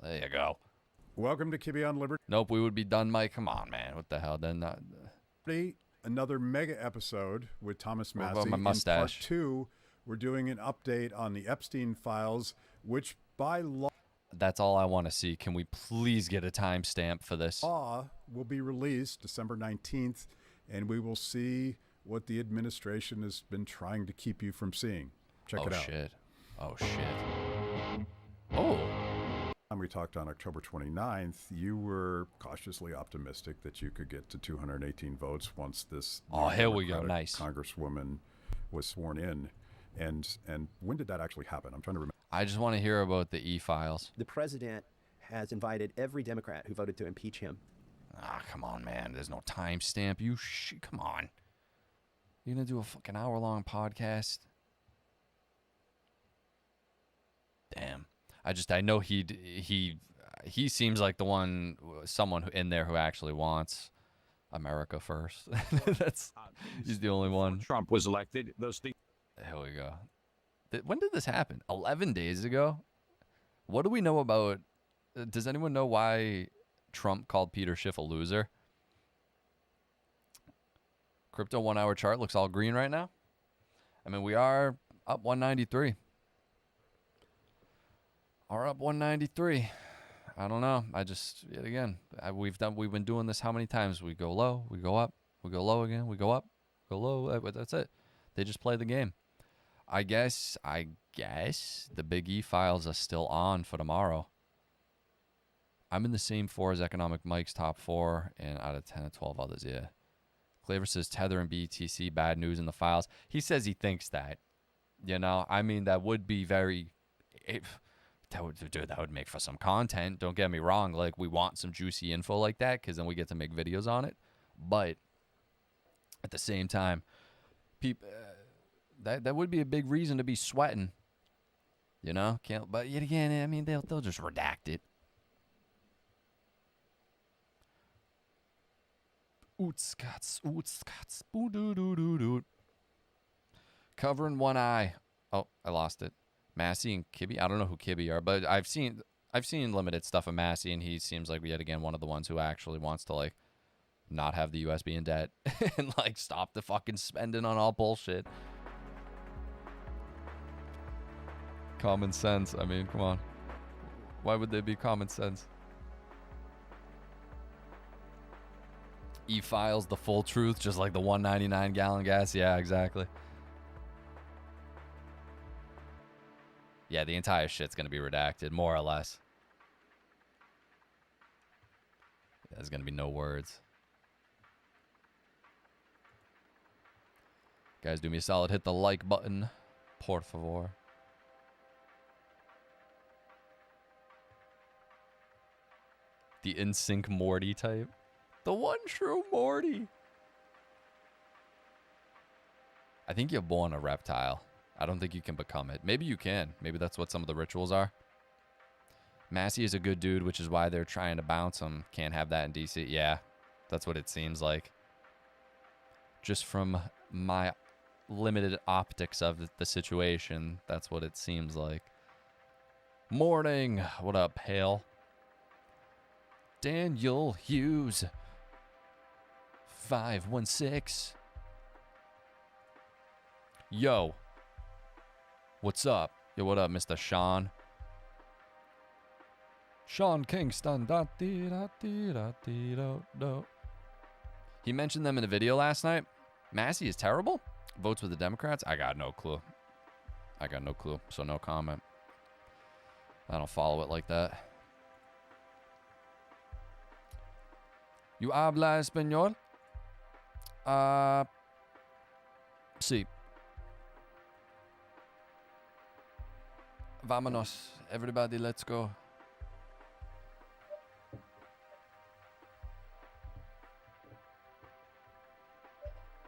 There you go. Welcome to Kibbe on Liberty. Nope, we would be done, Mike. Come on, man. What the hell? Then Another mega episode with Thomas Massey. What about my mustache? In part 2, we're doing an update on the Epstein files, which by law... That's all I want to see. Can we please get a timestamp for this? Law will be released December 19th, and we will see what the administration has been trying to keep you from seeing. Check it out. Oh, shit. Oh. We talked on October 29th, you were cautiously optimistic that you could get to 218 votes once this here we go. Nice. Congresswoman was sworn in. And when did that actually happen? I'm trying to remember. I just want to hear about the e-files. The president has invited every Democrat who voted to impeach him. Come on, man. There's no timestamp. Come on. You're going to do a fucking hour-long podcast? Damn. I know he seems like someone in there who actually wants America first. He's the only one. Trump was elected. Here we go. When did this happen? 11 days ago? What do we know about? Does anyone know why Trump called Peter Schiff a loser? Crypto 1 hour chart looks all green right now. I mean, we are up 193. Are up 193. I don't know. We've been doing this how many times? We go low, we go up, we go low again, we go up, go low. That's it. They just play the game. I guess the Big E files are still on for tomorrow. I'm in the same 4 as Economic Mike's top 4 and out of 10 to 12 others, yeah. Claver says Tether and BTC, bad news in the files. He says he thinks that. You know, I mean, that would be very... That would make for some content. Don't get me wrong. Like, we want some juicy info like that because then we get to make videos on it. But at the same time, that would be a big reason to be sweating. You know? But yet again, I mean, they'll just redact it. Oots-cats, boo-doo-doo-doo-doo. Covering one eye. Oh, I lost it. Massey and Kibbe. I don't know who Kibbe are, but I've seen limited stuff of Massey, and he seems like yet again one of the ones who actually wants to like not have the U.S. be in debt and like stop the fucking spending on all bullshit. Common sense. I mean, come on. Why would there be common sense? E-files, the full truth, just like the 199 gallon gas. Yeah, exactly. Yeah, the entire shit's going to be redacted, more or less. Yeah, there's going to be no words. Guys, do me a solid. Hit the like button. Por favor. The in-sync Morty type. The one true Morty. I think you're born a reptile. I don't think you can become it. Maybe you can. Maybe that's what some of the rituals are. Massey is a good dude, which is why they're trying to bounce him. Can't have that in DC. Yeah, that's what it seems like. Just from my limited optics of the situation, that's what it seems like. Morning. What up, Hale? Daniel Hughes. 516. Yo. What's up? Yo, what up, Mr. Sean? Sean Kingston. He mentioned them in a video last night. Massey is terrible? Votes with the Democrats? I got no clue. I got no clue, so no comment. I don't follow it like that. You habla español? Sí. Vámonos. Everybody, let's go.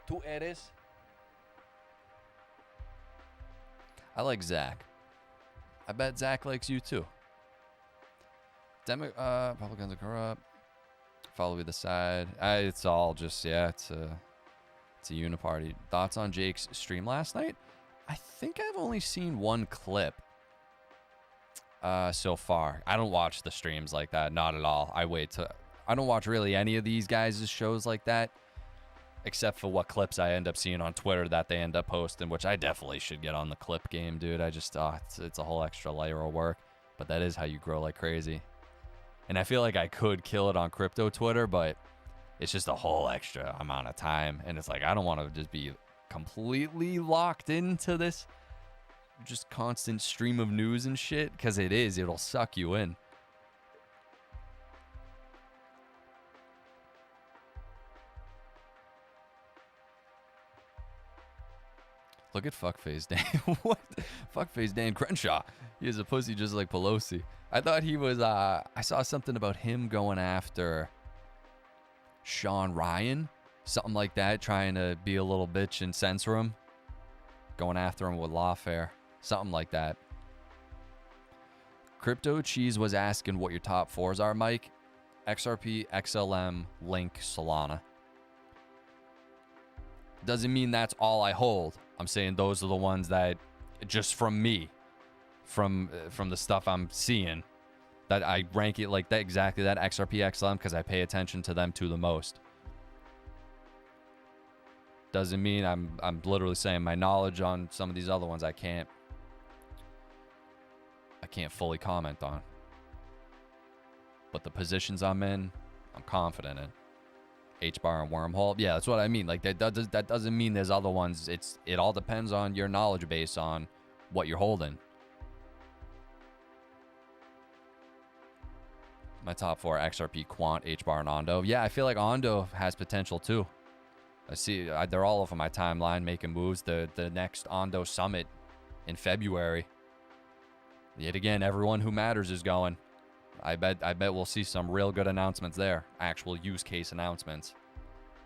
¿Tú eres? I like Zach. I bet Zach likes you too. Republicans are corrupt. Follow the side. It's all just, yeah, it's a uniparty. Thoughts on Jake's stream last night? I think I've only seen one clip so far. I don't watch the streams like that, not at all. I don't watch really any of these guys' shows like that, except for what clips I end up seeing on Twitter that they end up posting, which I definitely should get on the clip game, dude. I just, it's a whole extra layer of work, but that is how you grow like crazy. And I feel like I could kill it on crypto Twitter, but it's just a whole extra amount of time. And it's like, I don't want to just be completely locked into this just constant stream of news and shit, because it'll suck you in. Look at fuckface Dan. What? Fuckface Dan Crenshaw. He is a pussy just like Pelosi. I thought he was, I saw something about him going after Sean Ryan. Something like that, trying to be a little bitch and censor him. Going after him with lawfare. Something like that. Crypto Cheese was asking what your top fours are, Mike. XRP, XLM, Link, Solana. Doesn't mean that's all I hold. I'm saying those are the ones that, just from me, from the stuff I'm seeing, that I rank it like that, exactly that, XRP, XLM, because I pay attention to them the most. Doesn't mean I'm literally saying my knowledge on some of these other ones I can't fully comment on. But the positions I'm in, I'm confident in. H-bar and wormhole. Yeah, that's what I mean. Like that doesn't mean there's other ones. It all depends on your knowledge base on what you're holding. My top four: XRP, Quant, H-bar, and Ondo. Yeah, I feel like Ondo has potential too. I see they're all over my timeline making moves. The next Ondo summit in February. Yet again, everyone who matters is going. I bet we'll see some real good announcements there. Actual use case announcements.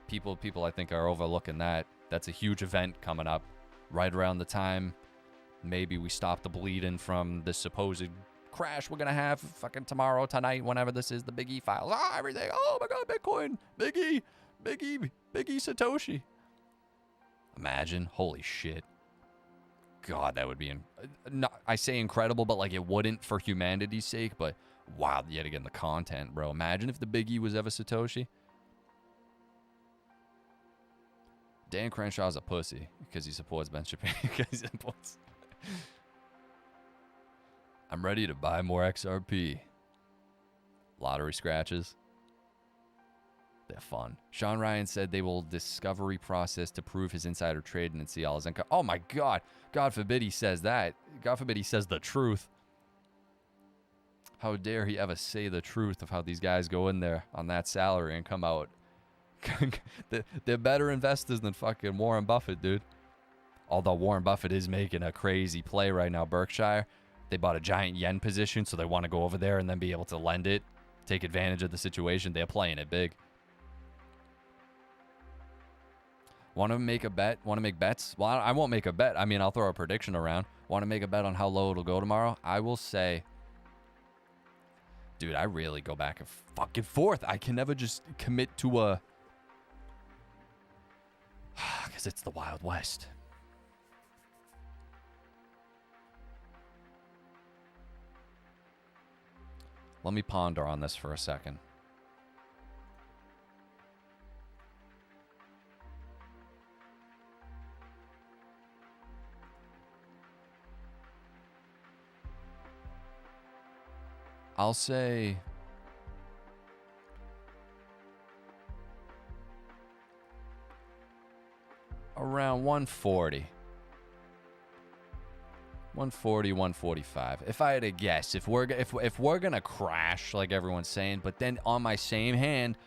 People I think are overlooking that. That's a huge event coming up right around the time maybe we stop the bleeding from this supposed crash we're gonna have fucking tomorrow, tonight, whenever this is, the Big E files. Everything. Oh my god, Bitcoin, Big E, Satoshi. Imagine, holy shit. God, that would be, I say incredible, but like it wouldn't for humanity's sake, but wow, yet again, the content, bro. Imagine if the Big E was ever Satoshi. Dan Crenshaw's a pussy because he supports Ben Shapiro. I'm ready to buy more XRP. Lottery scratches. They're fun. Sean Ryan said they will discovery process to prove his insider trading and see all his income. Oh my God. God forbid he says that. God forbid he says the truth. How dare he ever say the truth of how these guys go in there on that salary and come out. They're better investors than fucking Warren Buffett, dude. Although Warren Buffett is making a crazy play right now, Berkshire. They bought a giant yen position, so they want to go over there and then be able to lend it, take advantage of the situation. They're playing it big. Want to make a bet? Want to make bets? Well, I won't make a bet. I mean, I'll throw a prediction around. Want to make a bet on how low it'll go tomorrow? I will say, dude, I really go back and fucking forth. I can never just commit to a... Because it's the Wild West. Let me ponder on this for a second. I'll say around 140. 140, 145. If I had to guess, if we're gonna crash like everyone's saying, but then on my same hand,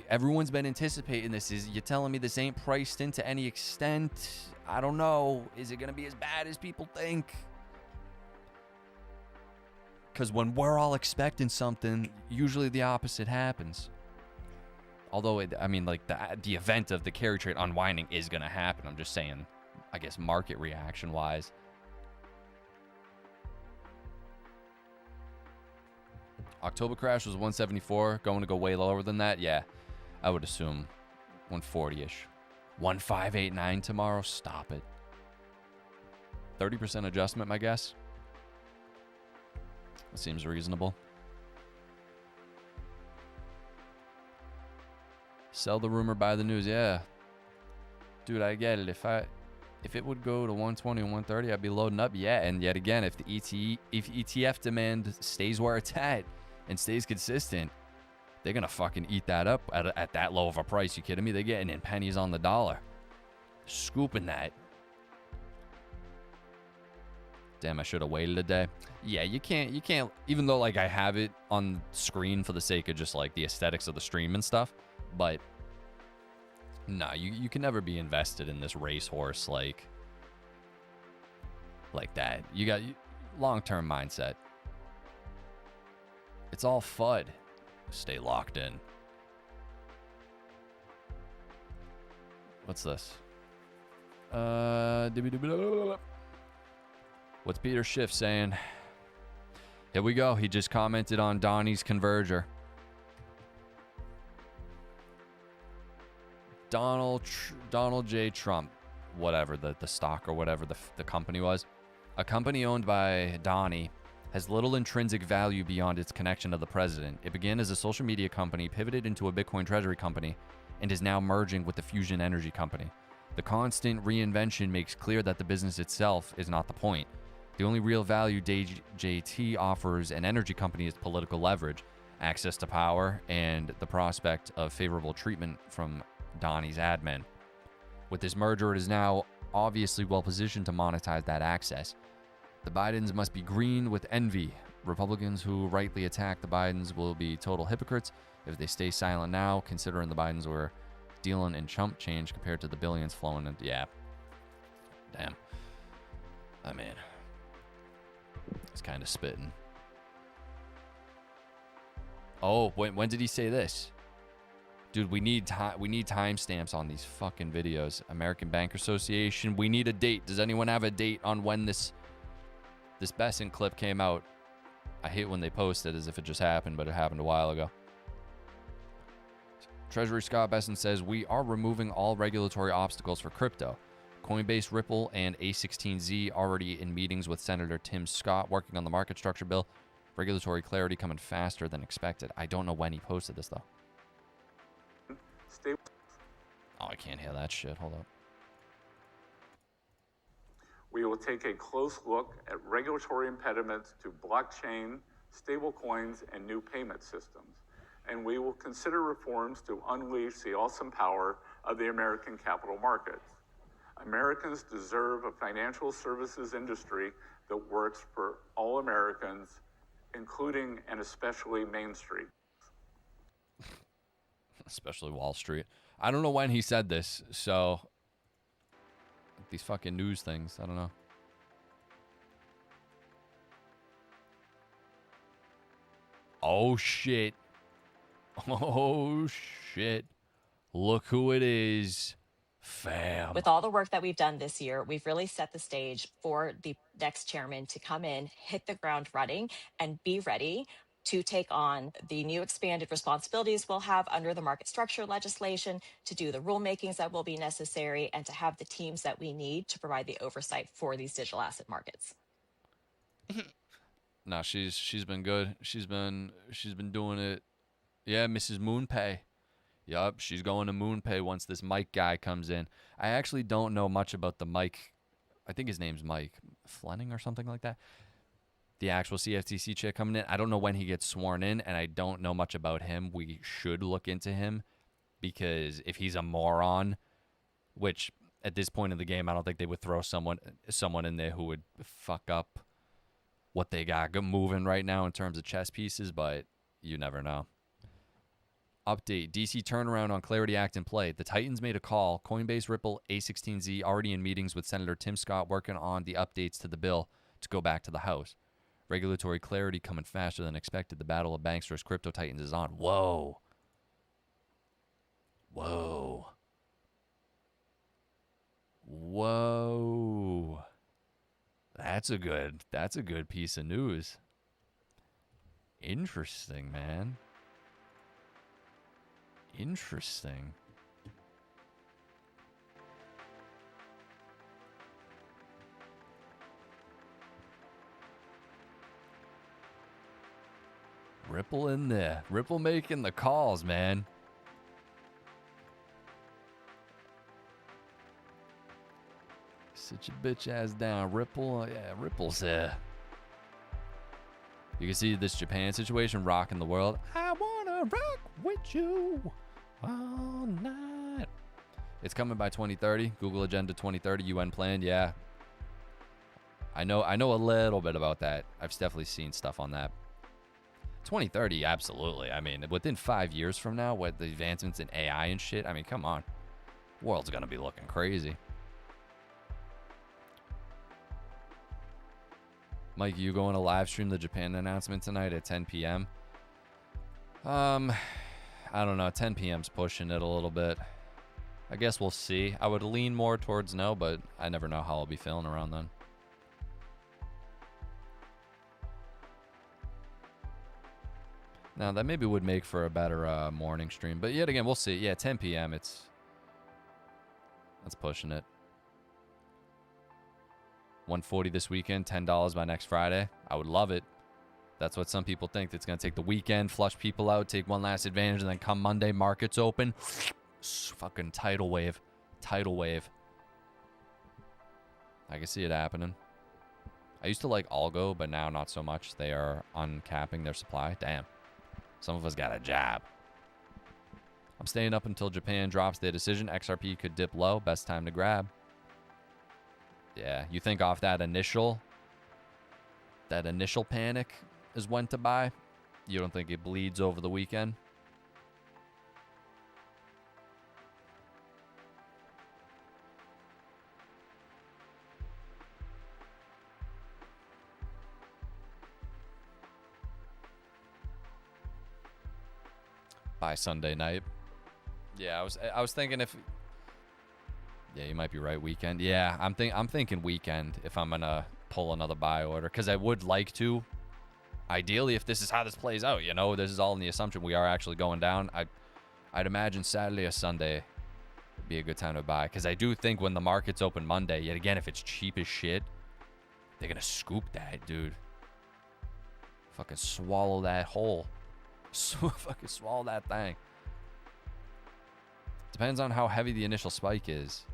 everyone's been anticipating this. Is you telling me this ain't priced in to any extent? I don't know. Is it gonna be as bad as people think? Because when we're all expecting something, usually the opposite happens. Although, the event of the carry trade unwinding is going to happen. I'm just saying, I guess, market reaction-wise. October crash was 174. Going to go way lower than that? Yeah, I would assume 140-ish. 1589 tomorrow? Stop it. 30% adjustment, my guess? That seems reasonable. Sell the rumor, buy the news. Yeah. Dude, I get it. If it would go to 120 and 130, I'd be loading up. Yeah, and yet again, if the ETF demand stays where it's at and stays consistent, they're going to fucking eat that up at that low of a price. You kidding me? They're getting in pennies on the dollar. Scooping that. Damn, I should have waited a day. Yeah, you can't, even though like I have it on screen for the sake of just like the aesthetics of the stream and stuff, but nah, you can never be invested in this racehorse like that. You got long-term mindset. It's all FUD. Stay locked in. What's this? What's Peter Schiff saying? Here we go. He just commented on Donnie's Converger. Donald J. Trump, whatever the stock or whatever the company was. A company owned by Donnie has little intrinsic value beyond its connection to the president. It began as a social media company, pivoted into a Bitcoin treasury company, and is now merging with the fusion energy company. The constant reinvention makes clear that the business itself is not the point. The only real value JT offers an energy company is political leverage, access to power, and the prospect of favorable treatment from Donnie's admin. With this merger, it is now obviously well positioned to monetize that access. The Bidens must be green with envy. Republicans who rightly attack the Bidens will be total hypocrites if they stay silent now, considering the Bidens were dealing in chump change compared to the billions flowing into. Yeah. Damn. I mean, it's kind of spitting. Oh, when did he say this? Dude, we need timestamps on these fucking videos. American Bank Association, we need a date. Does anyone have a date on when this Besson clip came out? I hate when they post it as if it just happened, but it happened a while ago. Treasury Scott Besson says, we are removing all regulatory obstacles for crypto. Coinbase, Ripple, and A16Z already in meetings with Senator Tim Scott working on the market structure bill. Regulatory clarity coming faster than expected. I don't know when he posted this, though. Oh, I can't hear that shit. Hold up. We will take a close look at regulatory impediments to blockchain, stablecoins, and new payment systems. And we will consider reforms to unleash the awesome power of the American capital markets. Americans deserve a financial services industry that works for all Americans, including and especially Main Street. Especially Wall Street. I don't know when he said this, so these fucking news things, I don't know. Oh shit. Oh shit. Look who it is. Fam. With all the work that we've done this year, we've really set the stage for the next chairman to come in, hit the ground running, and be ready to take on the new expanded responsibilities we'll have under the market structure legislation, to do the rulemakings that will be necessary, and to have the teams that we need to provide the oversight for these digital asset markets. No, she's been good. She's been doing it. Yeah, Mrs. Moonpay. Yup, she's going to Moonpay once this Mike guy comes in. I actually don't know much about the Mike. I think his name's Mike Fleming or something like that. The actual CFTC chick coming in. I don't know when he gets sworn in, and I don't know much about him. We should look into him, because if he's a moron, which at this point in the game, I don't think they would throw someone in there who would fuck up what they got moving right now in terms of chess pieces, but you never know. Update, DC turnaround on Clarity Act in play. The Titans made a call. Coinbase, Ripple, A16Z already in meetings with Senator Tim Scott working on the updates to the bill to go back to the House. Regulatory clarity coming faster than expected. The battle of banks versus crypto titans is on. Whoa. Whoa. Whoa. That's a good piece of news. Interesting, man. Interesting. Ripple in there. Ripple making the calls, man. Sit your bitch ass down, Ripple. Yeah, Ripple's there. You can see this Japan situation rocking the world. I wanna rock with you all night. It's coming by 2030. Google Agenda 2030. UN plan. Yeah. I know a little bit about that. I've definitely seen stuff on that. 2030, absolutely. I mean, within 5 years from now, with the advancements in AI and shit, I mean, come on. World's gonna be looking crazy. Mike, you going to live stream the Japan announcement tonight at 10 p.m.? I don't know. 10 p.m.'s pushing it a little bit. I guess we'll see. I would lean more towards no, but I never know how I'll be feeling around then. Now, that maybe would make for a better morning stream. But yet again, we'll see. Yeah, 10 p.m. That's pushing it. 140 this weekend, $10 by next Friday. I would love it. That's what some people think. It's going to take the weekend, flush people out, take one last advantage, and then come Monday, markets open. Fucking tidal wave. Tidal wave. I can see it happening. I used to like Algo, but now not so much. They are uncapping their supply. Damn. Some of us got a job. I'm staying up until Japan drops their decision. XRP could dip low. Best time to grab. Yeah, you think off that initial panic is when to buy? You don't think it bleeds over the weekend? By Sunday night. Yeah, I was thinking if. Yeah, you might be right. Weekend. Yeah, I'm thinking weekend if I'm gonna pull another buy order, because I would like to. Ideally, if this is how this plays out, you know, this is all in the assumption we are actually going down. I'd imagine Saturday or Sunday would be a good time to buy, because I do think when the markets open Monday, yet again, if it's cheap as shit, they're gonna scoop that, dude. Fucking swallow that whole. Fucking swallow that thing. Depends on how heavy the initial spike is.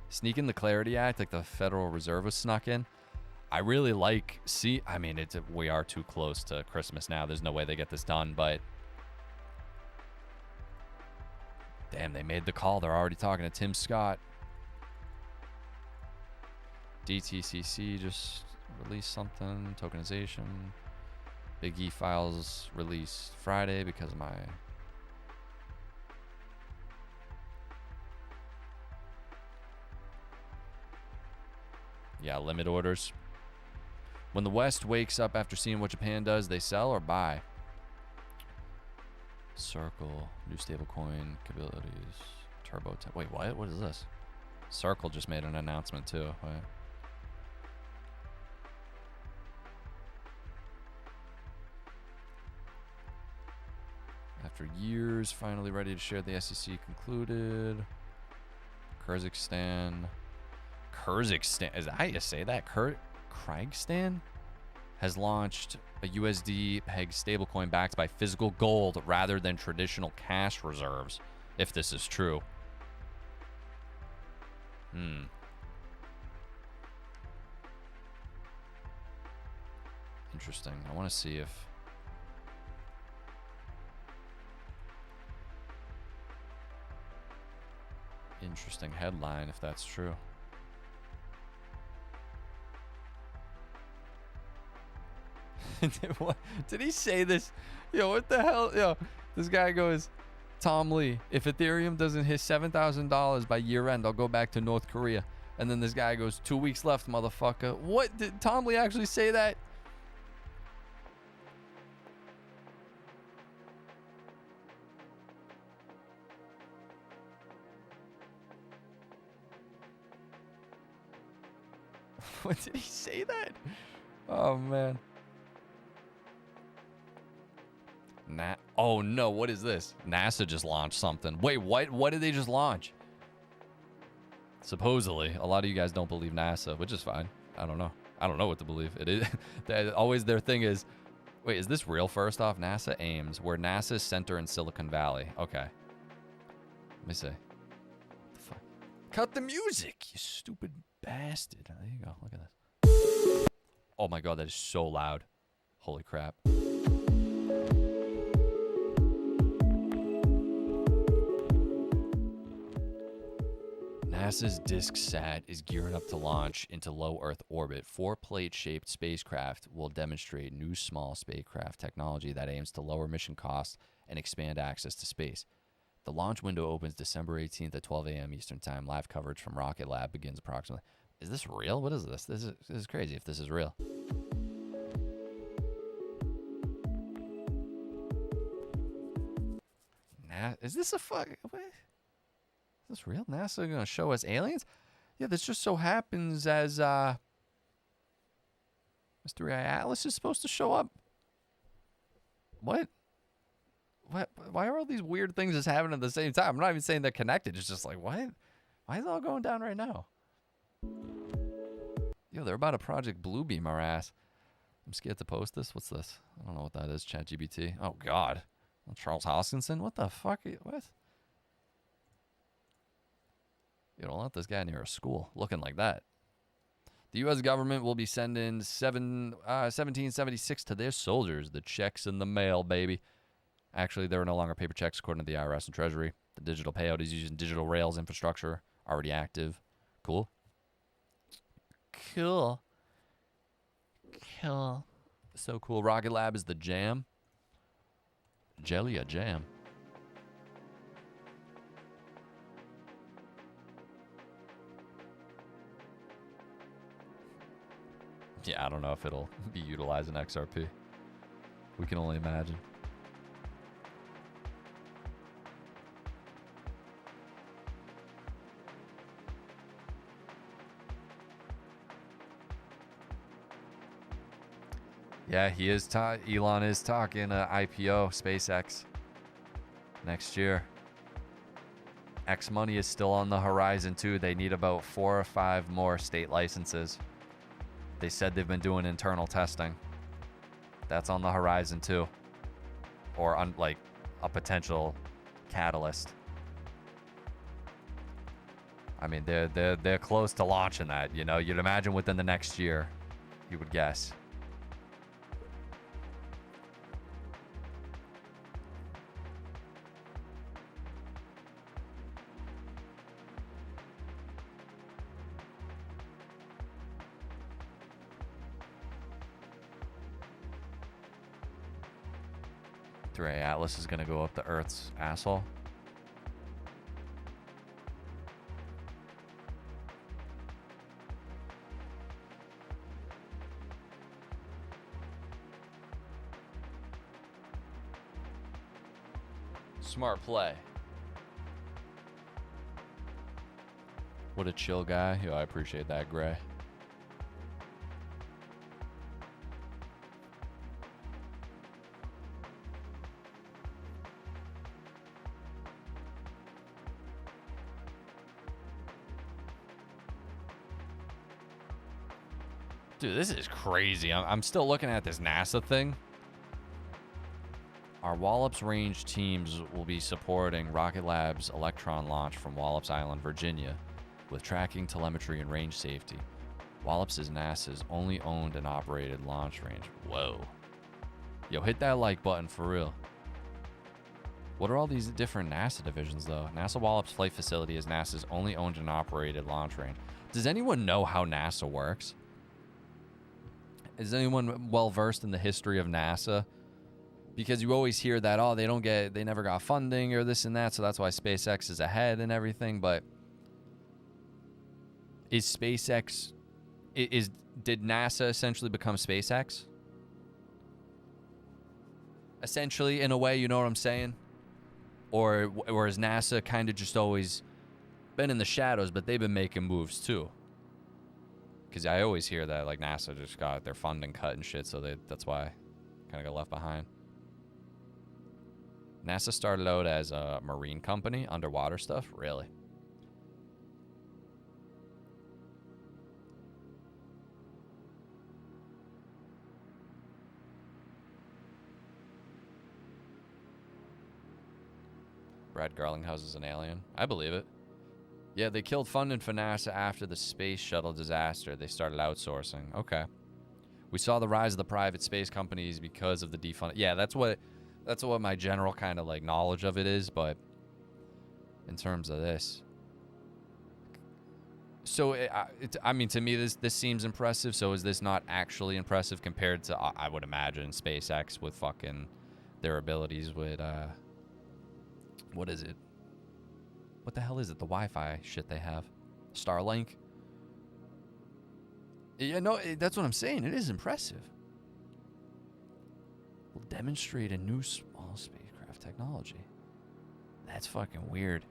Sneaking the Clarity Act, like the Federal Reserve was snuck in. I really like. I mean, we are too close to Christmas now. There's no way they get this done, but damn, they made the call. They're already talking to Tim Scott. DTCC just released something. Tokenization. Big E files released Friday because of my. Yeah, limit orders. When the West wakes up after seeing what Japan does, they sell or buy. Circle, new stablecoin capabilities, turbo. Wait, what? What is this? Circle just made an announcement too. Wait. After years, finally ready to share, the SEC concluded. Kyrgyzstan, is that how you say that? Kyrgyzstan has launched a USD peg stablecoin backed by physical gold rather than traditional cash reserves, if this is true. Interesting. I want to see if Interesting headline if that's true. What? Did he say this? Yo, what the hell? Yo, this guy goes, Tom Lee, if Ethereum doesn't hit $7,000 by year end, I'll go back to North Korea. And then this guy goes, 2 weeks left, motherfucker. What? Did Tom Lee actually say that? What, did he say that? Oh, man. Oh, no. What is this? NASA just launched something. Wait, what? What did they just launch? Supposedly. A lot of you guys don't believe NASA, which is fine. I don't know. I don't know what to believe. It is. Always their thing is, wait, is this real first off? NASA Ames, where NASA's center in Silicon Valley. Okay. Let me see. What the fuck? Cut the music, you stupid bastard. There you go. Look at this. Oh my god, that is so loud. Holy crap. NASA's DiskSat is gearing up to launch into low Earth orbit. 4 plate-shaped spacecraft will demonstrate new small spacecraft technology that aims to lower mission costs and expand access to space. The launch window opens December 18th at 12 a.m. Eastern Time. Live coverage from Rocket Lab begins approximately. Is this real? What is this? This is crazy if this is real. Is this a fuck? What? Is this real? NASA gonna show us aliens? Yeah, this just so happens as Mystery Atlas is supposed to show up. What? What? Why are all these weird things just happening at the same time? I'm not even saying they're connected. It's just like, what? Why is it all going down right now? Yo, they're about to Project Bluebeam our ass. I'm scared to post this. What's this? I don't know what that is. ChatGPT. Oh, God. Charles Hoskinson? What the fuck? What? You don't let this guy near a school looking like that. The U.S. government will be sending 1776 to their soldiers. The checks in the mail, baby. Actually, there are no longer paper checks, according to the IRS and Treasury. The digital payout is using digital rails infrastructure, already active. Cool. Cool. Cool. So cool. Rocket Lab is the jam. Jelly a jam. Yeah, I don't know if it'll be utilized in XRP. We can only imagine. Yeah, he is. Elon is talking IPO SpaceX next year. X money is still on the horizon too. They need about 4 or 5 more state licenses. They said they've been doing internal testing. That's on the horizon too, or like a potential catalyst. I mean, they're close to launching that. You know, you'd imagine within the next year, you would guess. Atlas is going to go up the Earth's asshole. Smart play. What a chill guy. Yo, I appreciate that, Gray. Dude, this is crazy. I'm still looking at this NASA thing. Our Wallops Range teams will be supporting Rocket Lab's Electron launch from Wallops Island, Virginia, with tracking, telemetry, and range safety. Wallops is NASA's only owned and operated launch range. Whoa. Yo, hit that like button for real. What are all these different NASA divisions, though? NASA Wallops Flight Facility is NASA's only owned and operated launch range. Does anyone know how NASA works? Is anyone well-versed in the history of NASA? Because you always hear that, oh, they never got funding or this and that, so that's why SpaceX is ahead and everything, but is SpaceX, did NASA essentially become SpaceX? Essentially, in a way, you know what I'm saying? Or has NASA kind of just always been in the shadows, but they've been making moves too? Because I always hear that, like, NASA just got their funding cut and shit, so that's why kind of got left behind. NASA started out as a marine company, underwater stuff? Really? Brad Garlinghouse is an alien. I believe it. Yeah, they killed funding for NASA after the space shuttle disaster. They started outsourcing. Okay. We saw the rise of the private space companies because of the defund. Yeah, that's what my general kind of like knowledge of it is, but in terms of this. So, I mean, to me, this seems impressive. So is this not actually impressive compared to, I would imagine, SpaceX with fucking their abilities with, what is it? What the hell is it? The Wi-Fi shit they have. Starlink? Yeah, no, that's what I'm saying. It is impressive. Will demonstrate a new small spacecraft technology. That's fucking weird.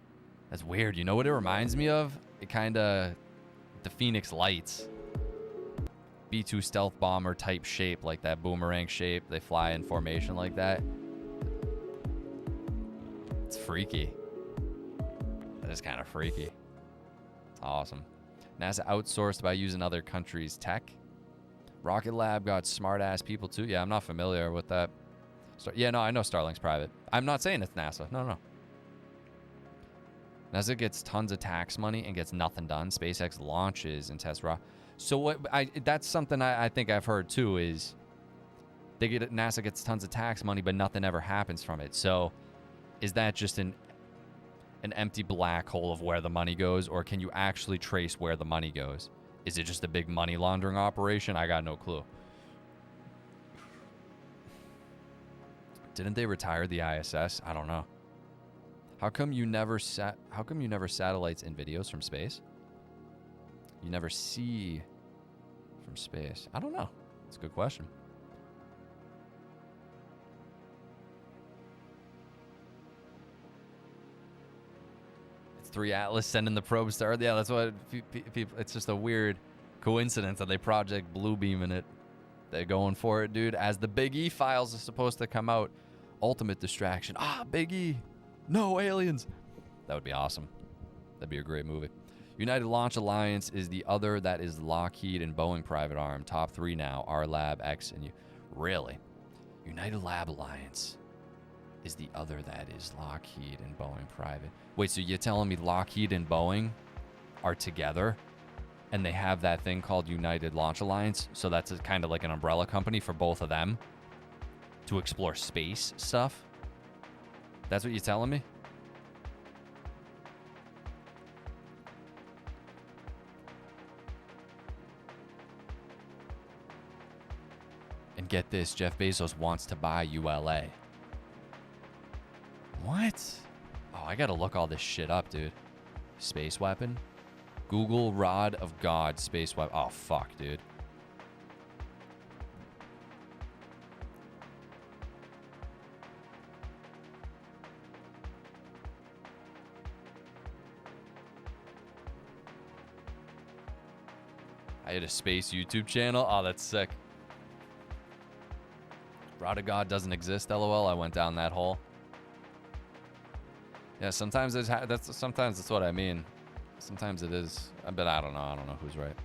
That's weird. You know what it reminds me of? It kind of... the Phoenix Lights. B-2 stealth bomber type shape, like that boomerang shape. They fly in formation like that. It's freaky. That is kind of freaky. It's awesome. NASA outsourced by using other countries' tech. Rocket Lab got smart-ass people too. Yeah, I'm not familiar with that. Yeah, no, I know Starlink's private. I'm not saying it's NASA. No. NASA gets tons of tax money and gets nothing done. SpaceX launches and tests rocket. So that's something I think I've heard too is NASA gets tons of tax money, but nothing ever happens from it. So is that just an empty black hole of where the money goes, or can you actually trace where the money goes? Is it just a big money laundering operation? I got no clue. Didn't they retire the ISS? I don't know. How come you never satellites in videos from space? You never see from space. I don't know. That's a good question. It's 3 Atlas sending the probes to Earth. Yeah, that's what people. It's just a weird coincidence that they Project Bluebeam in it. They're going for it, dude. As the Big E files are supposed to come out, ultimate distraction. Big E. No aliens. That would be awesome. That'd be a great movie. United Launch Alliance is the other that is Lockheed and Boeing private arm. Top 3 now. R Lab, X, and U. Really? United Lab Alliance is the other that is Lockheed and Boeing private. Wait, so you're telling me Lockheed and Boeing are together and they have that thing called United Launch Alliance? So that's kind of like an umbrella company for both of them to explore space stuff? That's what you're telling me? And get this, Jeff Bezos wants to buy ULA. What? Oh, I gotta look all this shit up, dude. Space weapon? Google Rod of God space weapon. Oh, fuck, dude. I had a space YouTube channel. Oh, that's sick. Rod of God doesn't exist, LOL. I went down that hole. Yeah, sometimes that's what I mean. Sometimes it is. But I don't know. I don't know who's right.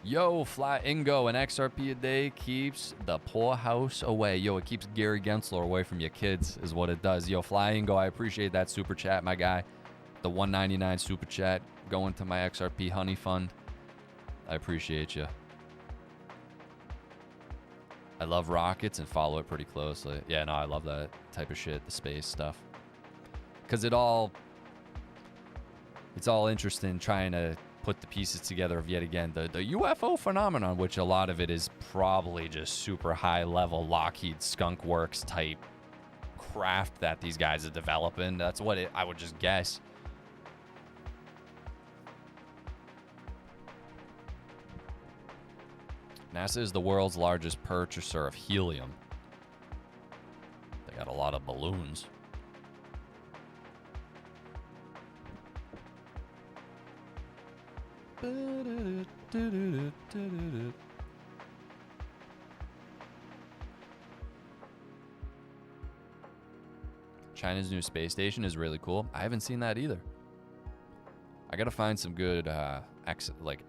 Yo, Fly Ingo, an XRP a day keeps the poorhouse away. Yo, it keeps Gary Gensler away from your kids is what it does. Yo, Fly Ingo, I appreciate that super chat, my guy. The $1.99 super chat going to my XRP honey fund. I appreciate you. I love rockets and follow it pretty closely. Yeah, no, I love that type of shit, the space stuff. Because it's all interesting trying to put the pieces together of yet again the UFO phenomenon, which a lot of it is probably just super high level Lockheed Skunk Works type craft that these guys are developing. That's what I would just guess. NASA is the world's largest purchaser of helium. They got a lot of balloons. China's new space station is really cool. I haven't seen that either. I gotta find some good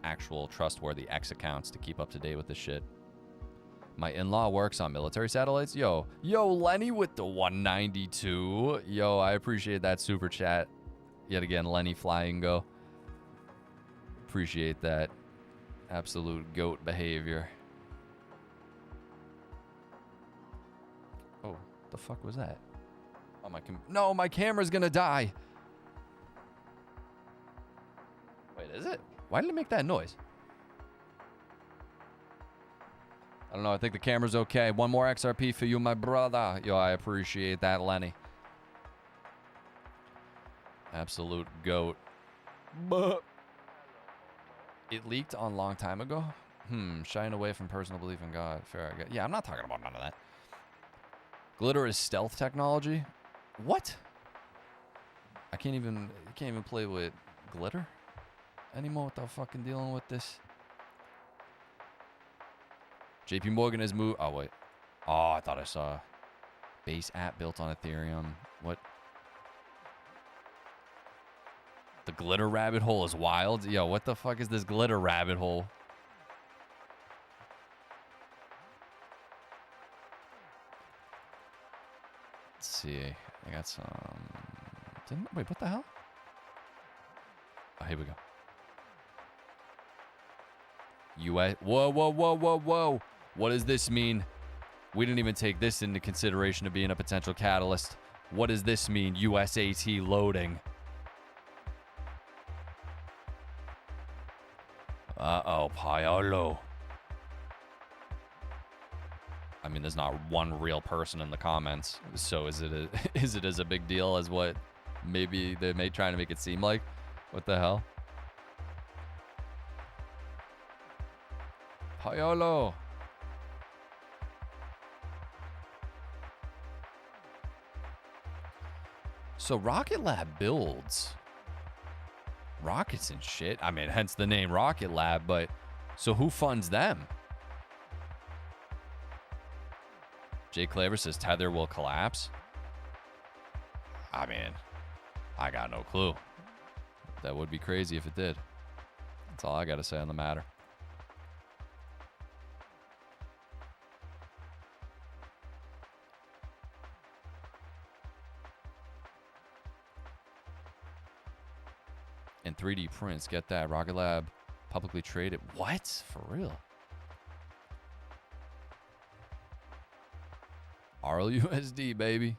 actual trustworthy X accounts to keep up to date with this shit. My in-law works on military satellites. Yo, Lenny with the 192. Yo, I appreciate that super chat. Yet again, Lenny Flying Go. Appreciate that. Absolute goat behavior. Oh, the fuck was that? Oh, no, my camera's gonna die. Wait, is it? Why did it make that noise? I don't know. I think the camera's okay. One more XRP for you, my brother. Yo, I appreciate that, Lenny. Absolute goat. But it leaked on a long time ago. Shying away from personal belief in God. Fair, I guess. Yeah, I'm not talking about none of that. Glitter is stealth technology. What? You can't even play with glitter anymore without fucking dealing with this. JP Morgan has moved. Oh, wait. Oh, I thought I saw base app built on Ethereum. What? The glitter rabbit hole is wild. Yo, what the fuck is this glitter rabbit hole? Let's see. I got some. Wait, what the hell? Oh, here we go. US. Whoa. What does this mean? We didn't even take this into consideration of being a potential catalyst. What does this mean? USAT loading. Uh-oh, Paolo. I mean, there's not one real person in the comments, so is it as a big deal as what maybe they may try to make it seem like? What the hell? Paolo. So Rocket Lab builds rockets and shit. I mean, hence the name Rocket Lab, but so who funds them? Jay Claver says Tether will collapse. I mean, I got no clue. That would be crazy if it did. That's all I got to say on the matter. And 3D prints, get that. Rocket Lab publicly traded. What? For real? RLUSD, baby.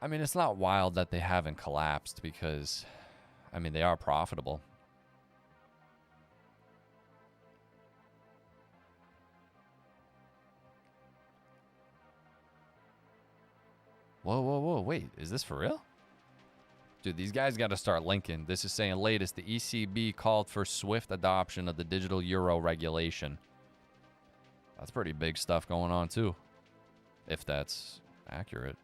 I mean, it's not wild that they haven't collapsed because, I mean, they are profitable. Whoa. Wait, is this for real? Dude, these guys got to start linking. This is saying latest, the ECB called for swift adoption of the digital euro regulation. That's pretty big stuff going on, too. If that's accurate.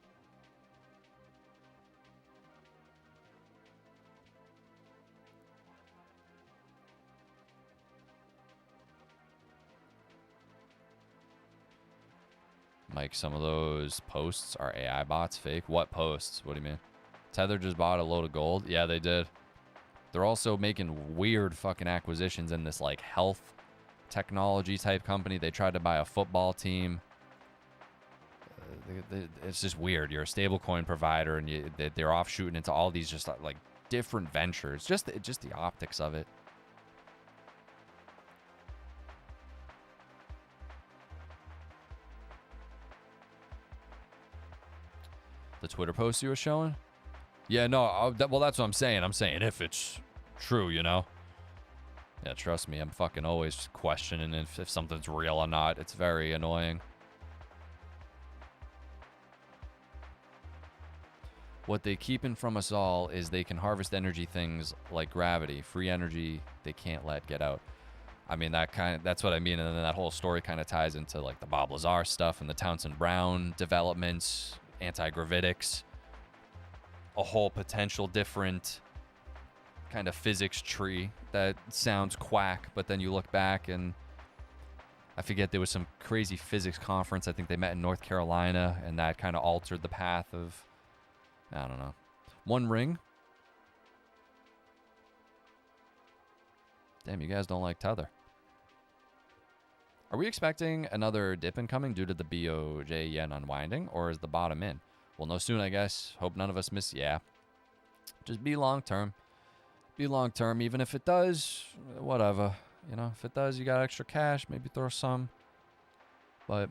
Mike, some of those posts are AI bots, fake. What posts? What do you mean? Tether just bought a load of gold. Yeah, they did. They're also making weird fucking acquisitions in this like health technology type company. They tried to buy a football team. It's just weird. You're a stablecoin provider, and they're offshooting into all these just like different ventures. Just the optics of it. The Twitter post you were showing? Yeah, no, well, that's what I'm saying. I'm saying if it's true, you know? Yeah, trust me, I'm fucking always questioning if something's real or not. It's very annoying. What they keeping from us all is they can harvest energy things like gravity. Free energy they can't let get out. I mean, that's what I mean. And then that whole story kind of ties into like the Bob Lazar stuff and the Townsend Brown developments, anti-gravitics, a whole potential different kind of physics tree that sounds quack, but then you look back and I forget, there was some crazy physics conference. I think they met in North Carolina, and that kind of altered the path of, I don't know. One Ring. Damn, you guys don't like Tether. Are we expecting another dip incoming due to the BOJ yen unwinding, or is the bottom in? We'll know soon, I guess. Hope none of us miss. Yeah. Just be long term. Be long term. Even if it does, whatever. You know, if it does, you got extra cash, maybe throw some. But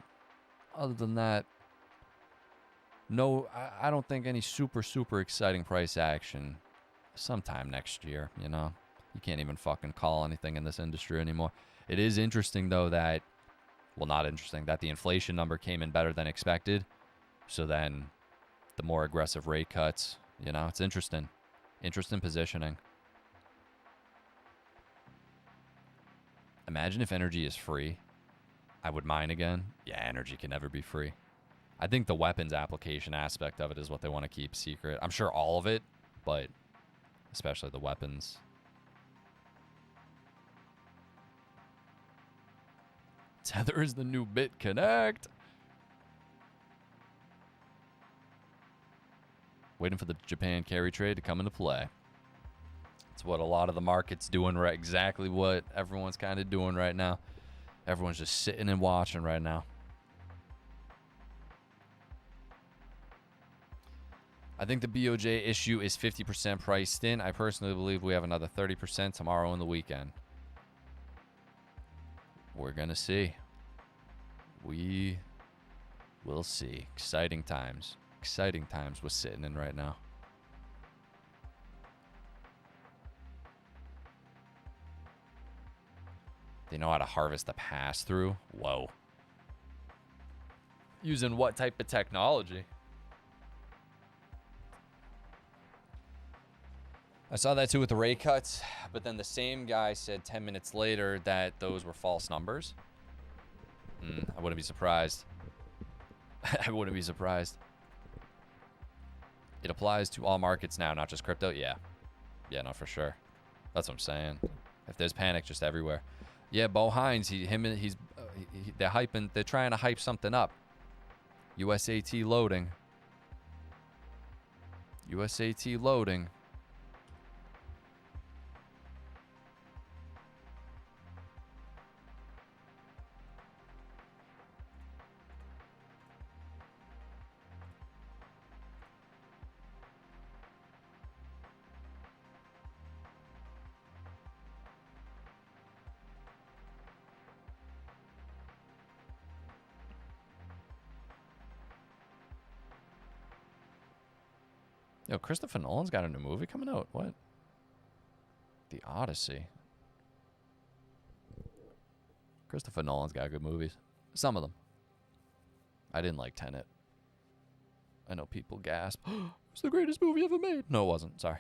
other than that, no, I don't think any super exciting price action sometime next year, you know? You can't even fucking call anything in this industry anymore. It is interesting, though, that, well, not interesting, that the inflation number came in better than expected. So then the more aggressive rate cuts, you know, it's interesting. Interesting positioning. Imagine if energy is free. I would mine again. Yeah, energy can never be free. I think the weapons application aspect of it is what they want to keep secret. I'm sure all of it, but especially the weapons. Tether is the new BitConnect. Waiting for the Japan carry trade to come into play. It's what a lot of the market's doing, right? Exactly what everyone's kind of doing right now. Everyone's just sitting and watching right now. I think the BOJ issue is 50% priced in. I personally believe we have another 30% tomorrow and the weekend. We're going to see. We will see. Exciting times. Exciting times we're sitting in right now. They know how to harvest the pass-through? Whoa. Using what type of technology? I saw that too with the rate cuts, but then the same guy said 10 minutes later that those were false numbers. I wouldn't be surprised. I wouldn't be surprised. It applies to all markets now, not just crypto. Yeah. Yeah, no, for sure. That's what I'm saying. If there's panic, just everywhere. Yeah, Bo Hines, they're hyping, they're trying to hype something up. USAT loading. USAT loading. Yo, Christopher Nolan's got a new movie coming out. What? The Odyssey. Christopher Nolan's got good movies. Some of them. I didn't like Tenet. I know people gasp. It's the greatest movie ever made. No, it wasn't. Sorry.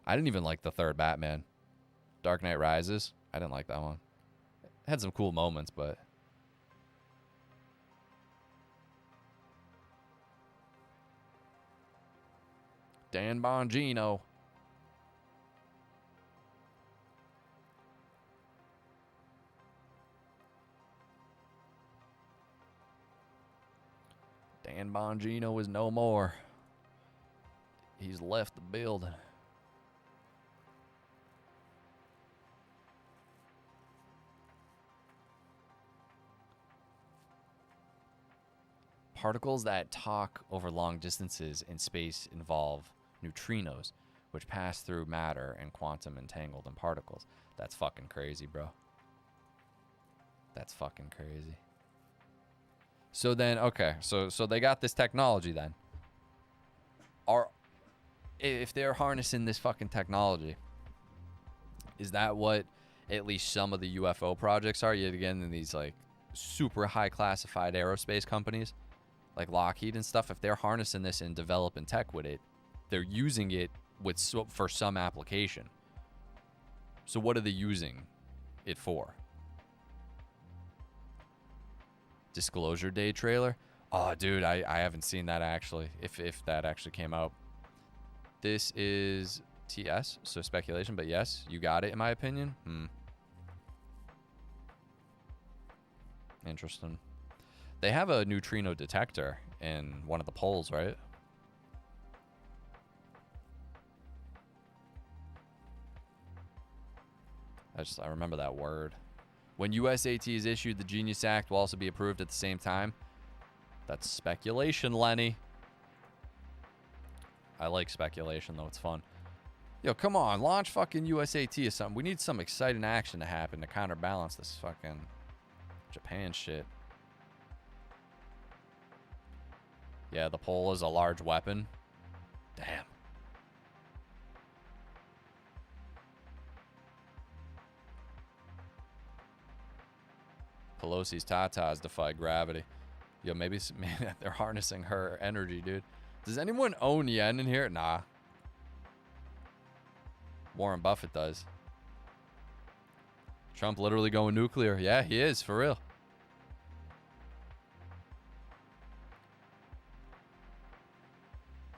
I didn't even like the third Batman. Dark Knight Rises. I didn't like that one. It had some cool moments, but... Dan Bongino. Dan Bongino is no more. He's left the building. Particles that talk over long distances in space involve neutrinos, which pass through matter and quantum entangled in particles. That's fucking crazy, bro. That's fucking crazy. So then, okay, so they got this technology then. if they're harnessing this fucking technology, is that what at least some of the UFO projects are? Yet again, in these like super high classified aerospace companies like Lockheed and stuff, if they're harnessing this and developing tech with it, they're using it for some application. So what are they using it for? Disclosure Day trailer? Oh, dude, I haven't seen that actually, if that actually came out. This is TS, so speculation, but yes, you got it in my opinion. Interesting. They have a neutrino detector in one of the polls, right? I remember that word. When USAT is issued, the Genius Act will also be approved at the same time. That's speculation, Lenny. I like speculation, though. It's fun. Yo, come on. Launch fucking USAT or something. We need some exciting action to happen to counterbalance this fucking Japan shit. Yeah, the pole is a large weapon. Damn. Pelosi's tatas defy gravity. Yo, maybe they're harnessing her energy, dude. Does anyone own yen in here? Nah. Warren Buffett does. Trump literally going nuclear. Yeah, he is, for real.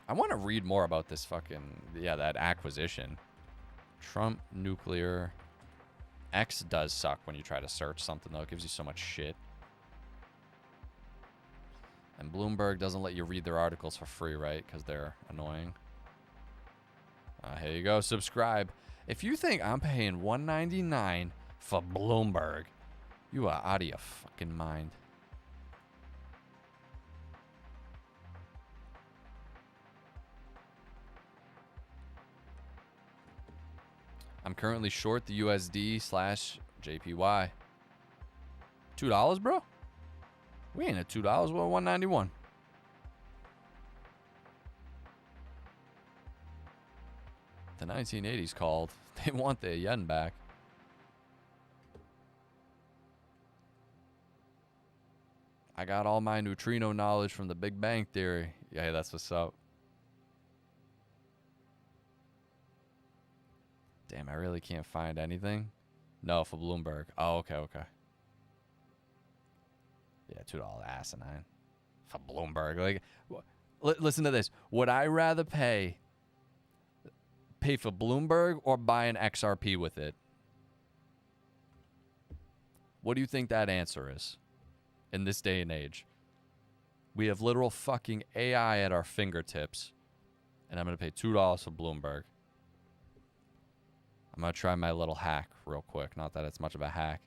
I want to read more about this fucking, that acquisition. Trump nuclear. X does suck when you try to search something, though. It gives you so much shit. And Bloomberg doesn't let you read their articles for free, right? Because they're annoying. Here you go. Subscribe. If you think I'm paying $1.99 for Bloomberg, you are out of your fucking mind. I'm currently short the USD/JPY. $2, bro? We ain't at $2. We're at $1.91. The 1980s called. They want their yen back. I got all my neutrino knowledge from the Big Bang Theory. Yeah, that's what's up. Damn, I really can't find anything. No, for Bloomberg. Oh, okay. Yeah, $2 asinine. For Bloomberg. Like, listen to this. Would I rather pay for Bloomberg or buy an XRP with it? What do you think that answer is in this day and age? We have literal fucking AI at our fingertips, and I'm going to pay $2 for Bloomberg. I'm going to try my little hack real quick. Not that it's much of a hack.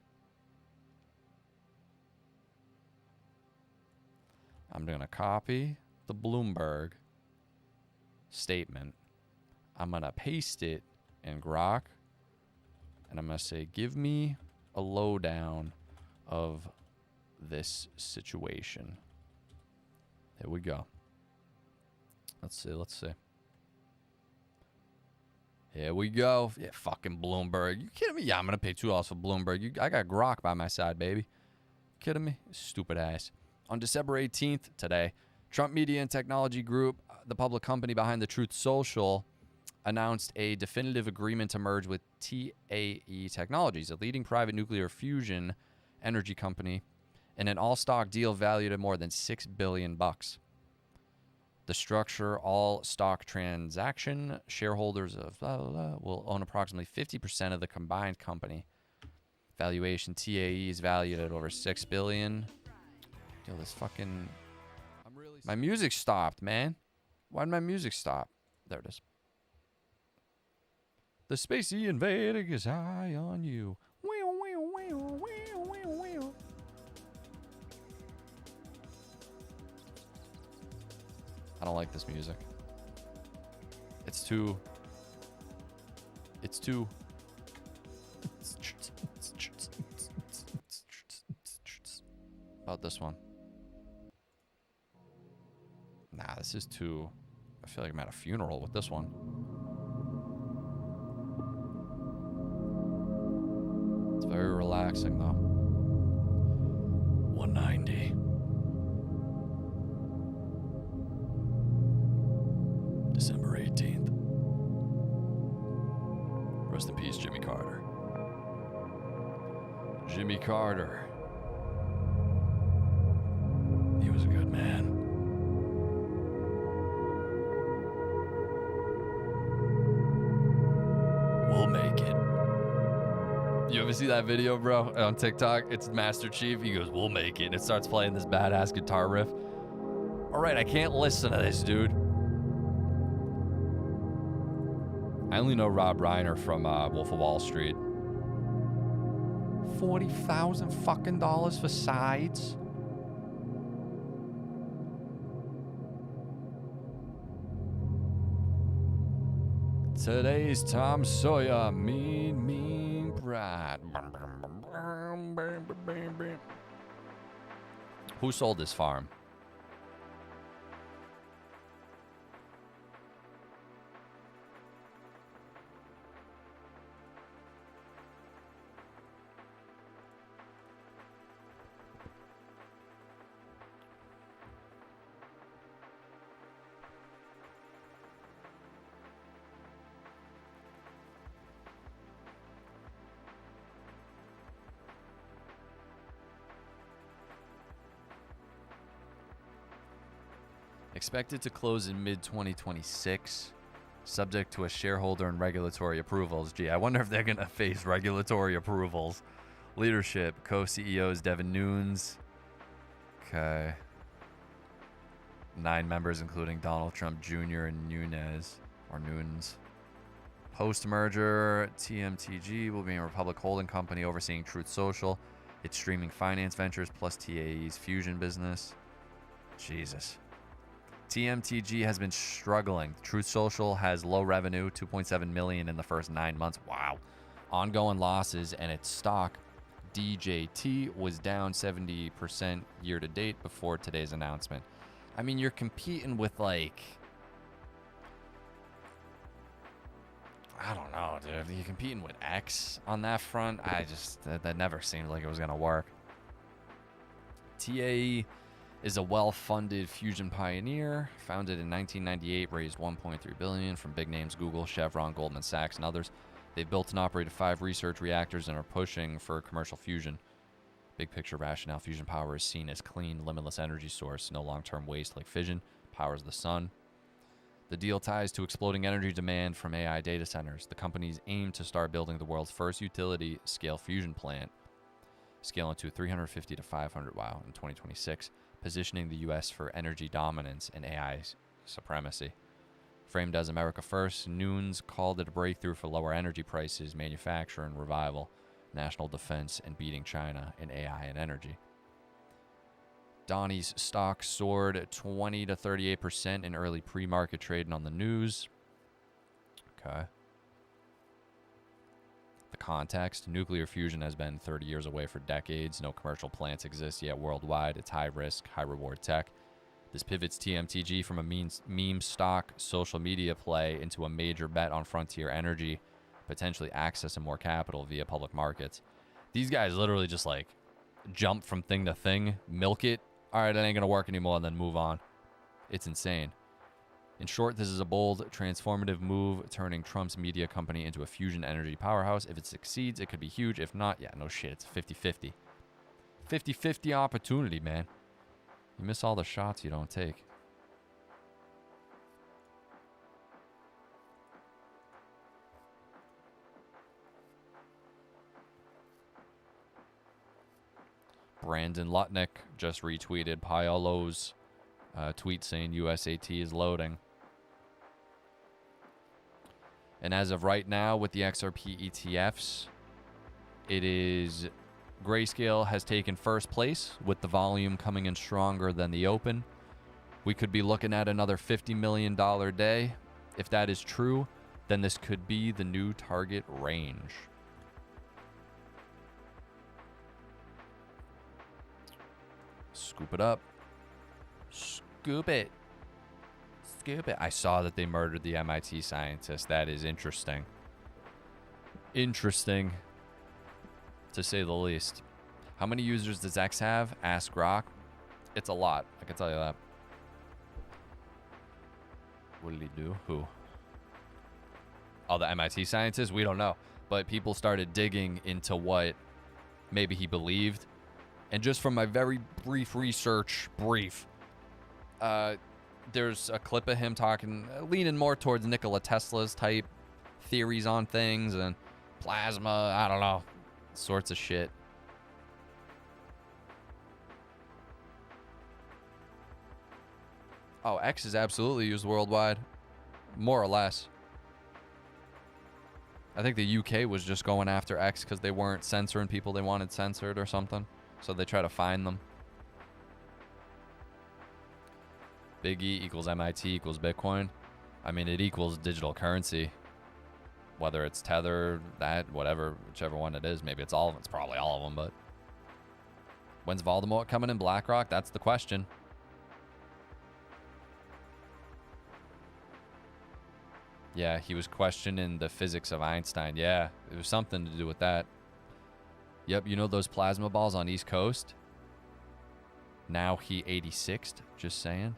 I'm going to copy the Bloomberg statement. I'm going to paste it in Grok. And I'm going to say, give me a lowdown of this situation. Here we go. Let's see. Here we go. Yeah, fucking Bloomberg. You kidding me? Yeah, I'm going to pay $2 for Bloomberg. I got Grok by my side, baby. Kidding me? Stupid ass. On December 18th, today, Trump Media and Technology Group, the public company behind the Truth Social, announced a definitive agreement to merge with TAE Technologies, a leading private nuclear fusion energy company, in an all-stock deal valued at more than $6 billion. The structure, all-stock transaction, shareholders of will own approximately 50% of the combined company. Valuation, TAE is valued at over $6 billion. Yo, this fucking... My music stopped, man. Why did my music stop? There it is. The spacey invading is high on you. I don't like this music. It's too... About this one. Nah, this is too I feel like I'm at a funeral with this one. It's very relaxing, though. 190. December 18th. Rest in peace, Jimmy Carter. Jimmy Carter. He was a good man. We'll make it. You ever see that video, bro, on TikTok? It's Master Chief. He goes, "We'll make it." And it starts playing this badass guitar riff. All right, I can't listen to this, dude. I only know Rob Reiner from Wolf of Wall Street. $40,000 fucking dollars for sides. Today's Tom Sawyer, mean bride. Who sold this farm? Expected to close in mid-2026, subject to a shareholder and regulatory approvals. Gee, I wonder if they're going to face regulatory approvals. Leadership, co-CEOs Devin Nunes. Okay. 9 members, including Donald Trump Jr. and Nunes. Post-merger, TMTG will be a Republic holding company overseeing Truth Social, its streaming finance ventures, plus TAE's fusion business. Jesus. TMTG has been struggling. Truth Social has low revenue, $2.7 million in the first 9 months. Wow. Ongoing losses, and its stock, DJT, was down 70% year to date before today's announcement. I mean, you're competing with, like, I don't know, dude. You're competing with X on that front. That never seemed like it was going to work. TAE is a well-funded fusion pioneer. Founded in 1998, raised $1.3 billion from big names Google, Chevron, Goldman Sachs, and others. They've built and operated 5 research reactors and are pushing for commercial fusion. Big picture rationale, fusion power is seen as clean, limitless energy source, no long-term waste like fission, powers the sun. The deal ties to exploding energy demand from AI data centers. The companies aim to start building the world's first utility-scale fusion plant, scaling to 350 to 500, wow, in 2026. Positioning the U.S. for energy dominance and AI supremacy. Framed as America First, Nunes called it a breakthrough for lower energy prices, manufacturing revival, national defense, and beating China in AI and energy. Donnie's stock soared 20 to 38% in early pre-market trading on the news. Okay. The context, nuclear fusion has been 30 years away for decades. No commercial plants exist yet worldwide. It's high risk, high reward tech. This pivots TMTG from a meme stock social media play into a major bet on frontier energy, potentially accessing more capital via public markets. These guys literally just like jump from thing to thing, milk it. All right, it ain't going to work anymore, and then move on. It's insane. In short, this is a bold, transformative move, turning Trump's media company into a fusion energy powerhouse. If it succeeds, it could be huge. If not, yeah, no shit. It's 50-50. 50-50 opportunity, man. You miss all the shots you don't take. Brandon Lutnick just retweeted Paolo's tweet saying USAT is loading. And as of right now, with the XRP ETFs, it is Grayscale has taken first place with the volume coming in stronger than the open. We could be looking at another $50 million day. If that is true, then this could be the new target range. Scoop it up. Scoop it. stupid. I saw that they murdered the MIT scientist. That is interesting. Interesting, to say the least. How many users does X have? Ask Rock. It's a lot. I can tell you that. What did he do? Who? Oh, the MIT scientist? We don't know. But people started digging into what maybe he believed. And just from my very brief research, there's a clip of him talking, leaning more towards Nikola Tesla's type theories on things and plasma, I don't know, sorts of shit. Oh, X is absolutely used worldwide, more or less. I think the UK was just going after X because they weren't censoring people they wanted censored or something. So they try to find them. Big E equals MIT equals Bitcoin. I mean, it equals digital currency. Whether it's Tether, that, whatever, whichever one it is. Maybe it's all of them. It's probably all of them, but... When's Voldemort coming in BlackRock? That's the question. Yeah, he was questioning the physics of Einstein. Yeah, it was something to do with that. Yep, you know those plasma balls on East Coast? Now he 86th, just saying.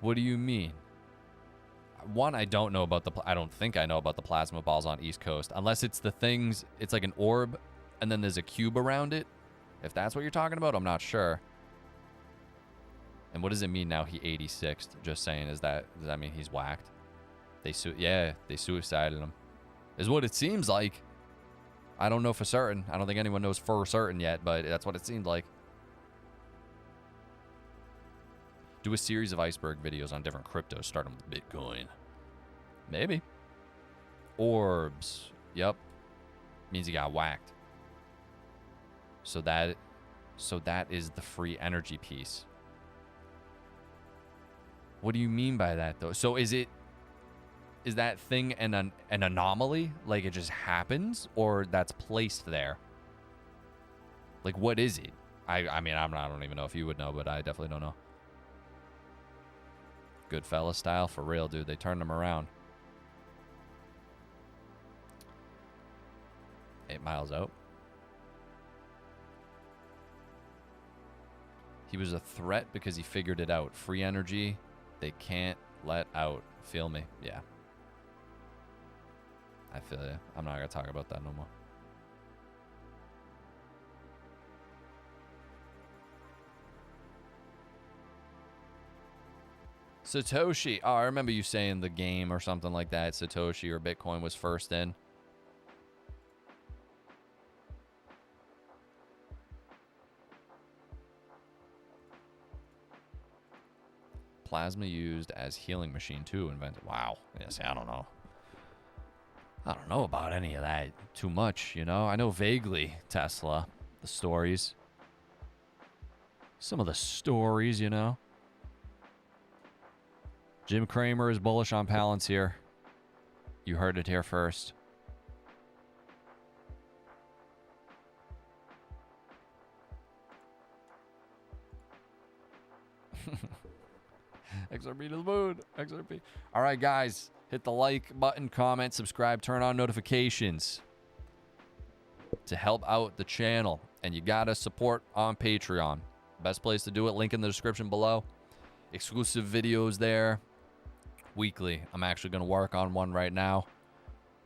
What do you mean? One, I don't know about I don't think I know about the plasma balls on East Coast. Unless it's the things, it's like an orb, and then there's a cube around it. If that's what you're talking about, I'm not sure. And what does it mean now he 86th? Just saying, does that mean he's whacked? They suicided him. Is what it seems like. I don't know for certain. I don't think anyone knows for certain yet, but that's what it seemed like. Do a series of iceberg videos on different cryptos, starting with Bitcoin. Maybe. Orbs. Yep. Means he got whacked. So that is the free energy piece. What do you mean by that, though? So is that thing an anomaly? Like it just happens? Or that's placed there? Like, what is it? I mean, I don't even know if you would know, but I definitely don't know. Goodfella style, for real, dude. They turned him around. 8 miles out. He was a threat because he figured it out. Free energy, they can't let out. Feel me? Yeah. I feel you. I'm not going to talk about that no more. Satoshi. Oh, I remember you saying the game or something like that. Satoshi or Bitcoin was first in. Plasma used as healing machine too. Invented. Wow. Yes, I don't know. I don't know about any of that too much, you know. I know vaguely Tesla, the stories. Some of the stories, you know. Jim Cramer is bullish on Palantir. You heard it here first. XRP to the moon. XRP. All right, guys. Hit the like button, comment, subscribe, turn on notifications to help out the channel. And you got to support on Patreon. Best place to do it. Link in the description below. Exclusive videos there. Weekly. I'm actually going to work on one right now.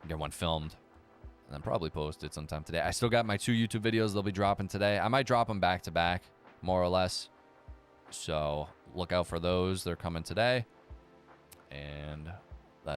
Get one filmed. And then probably post it sometime today. I still got my 2 YouTube videos they'll be dropping today. I might drop them back to back, more or less. So look out for those. They're coming today. And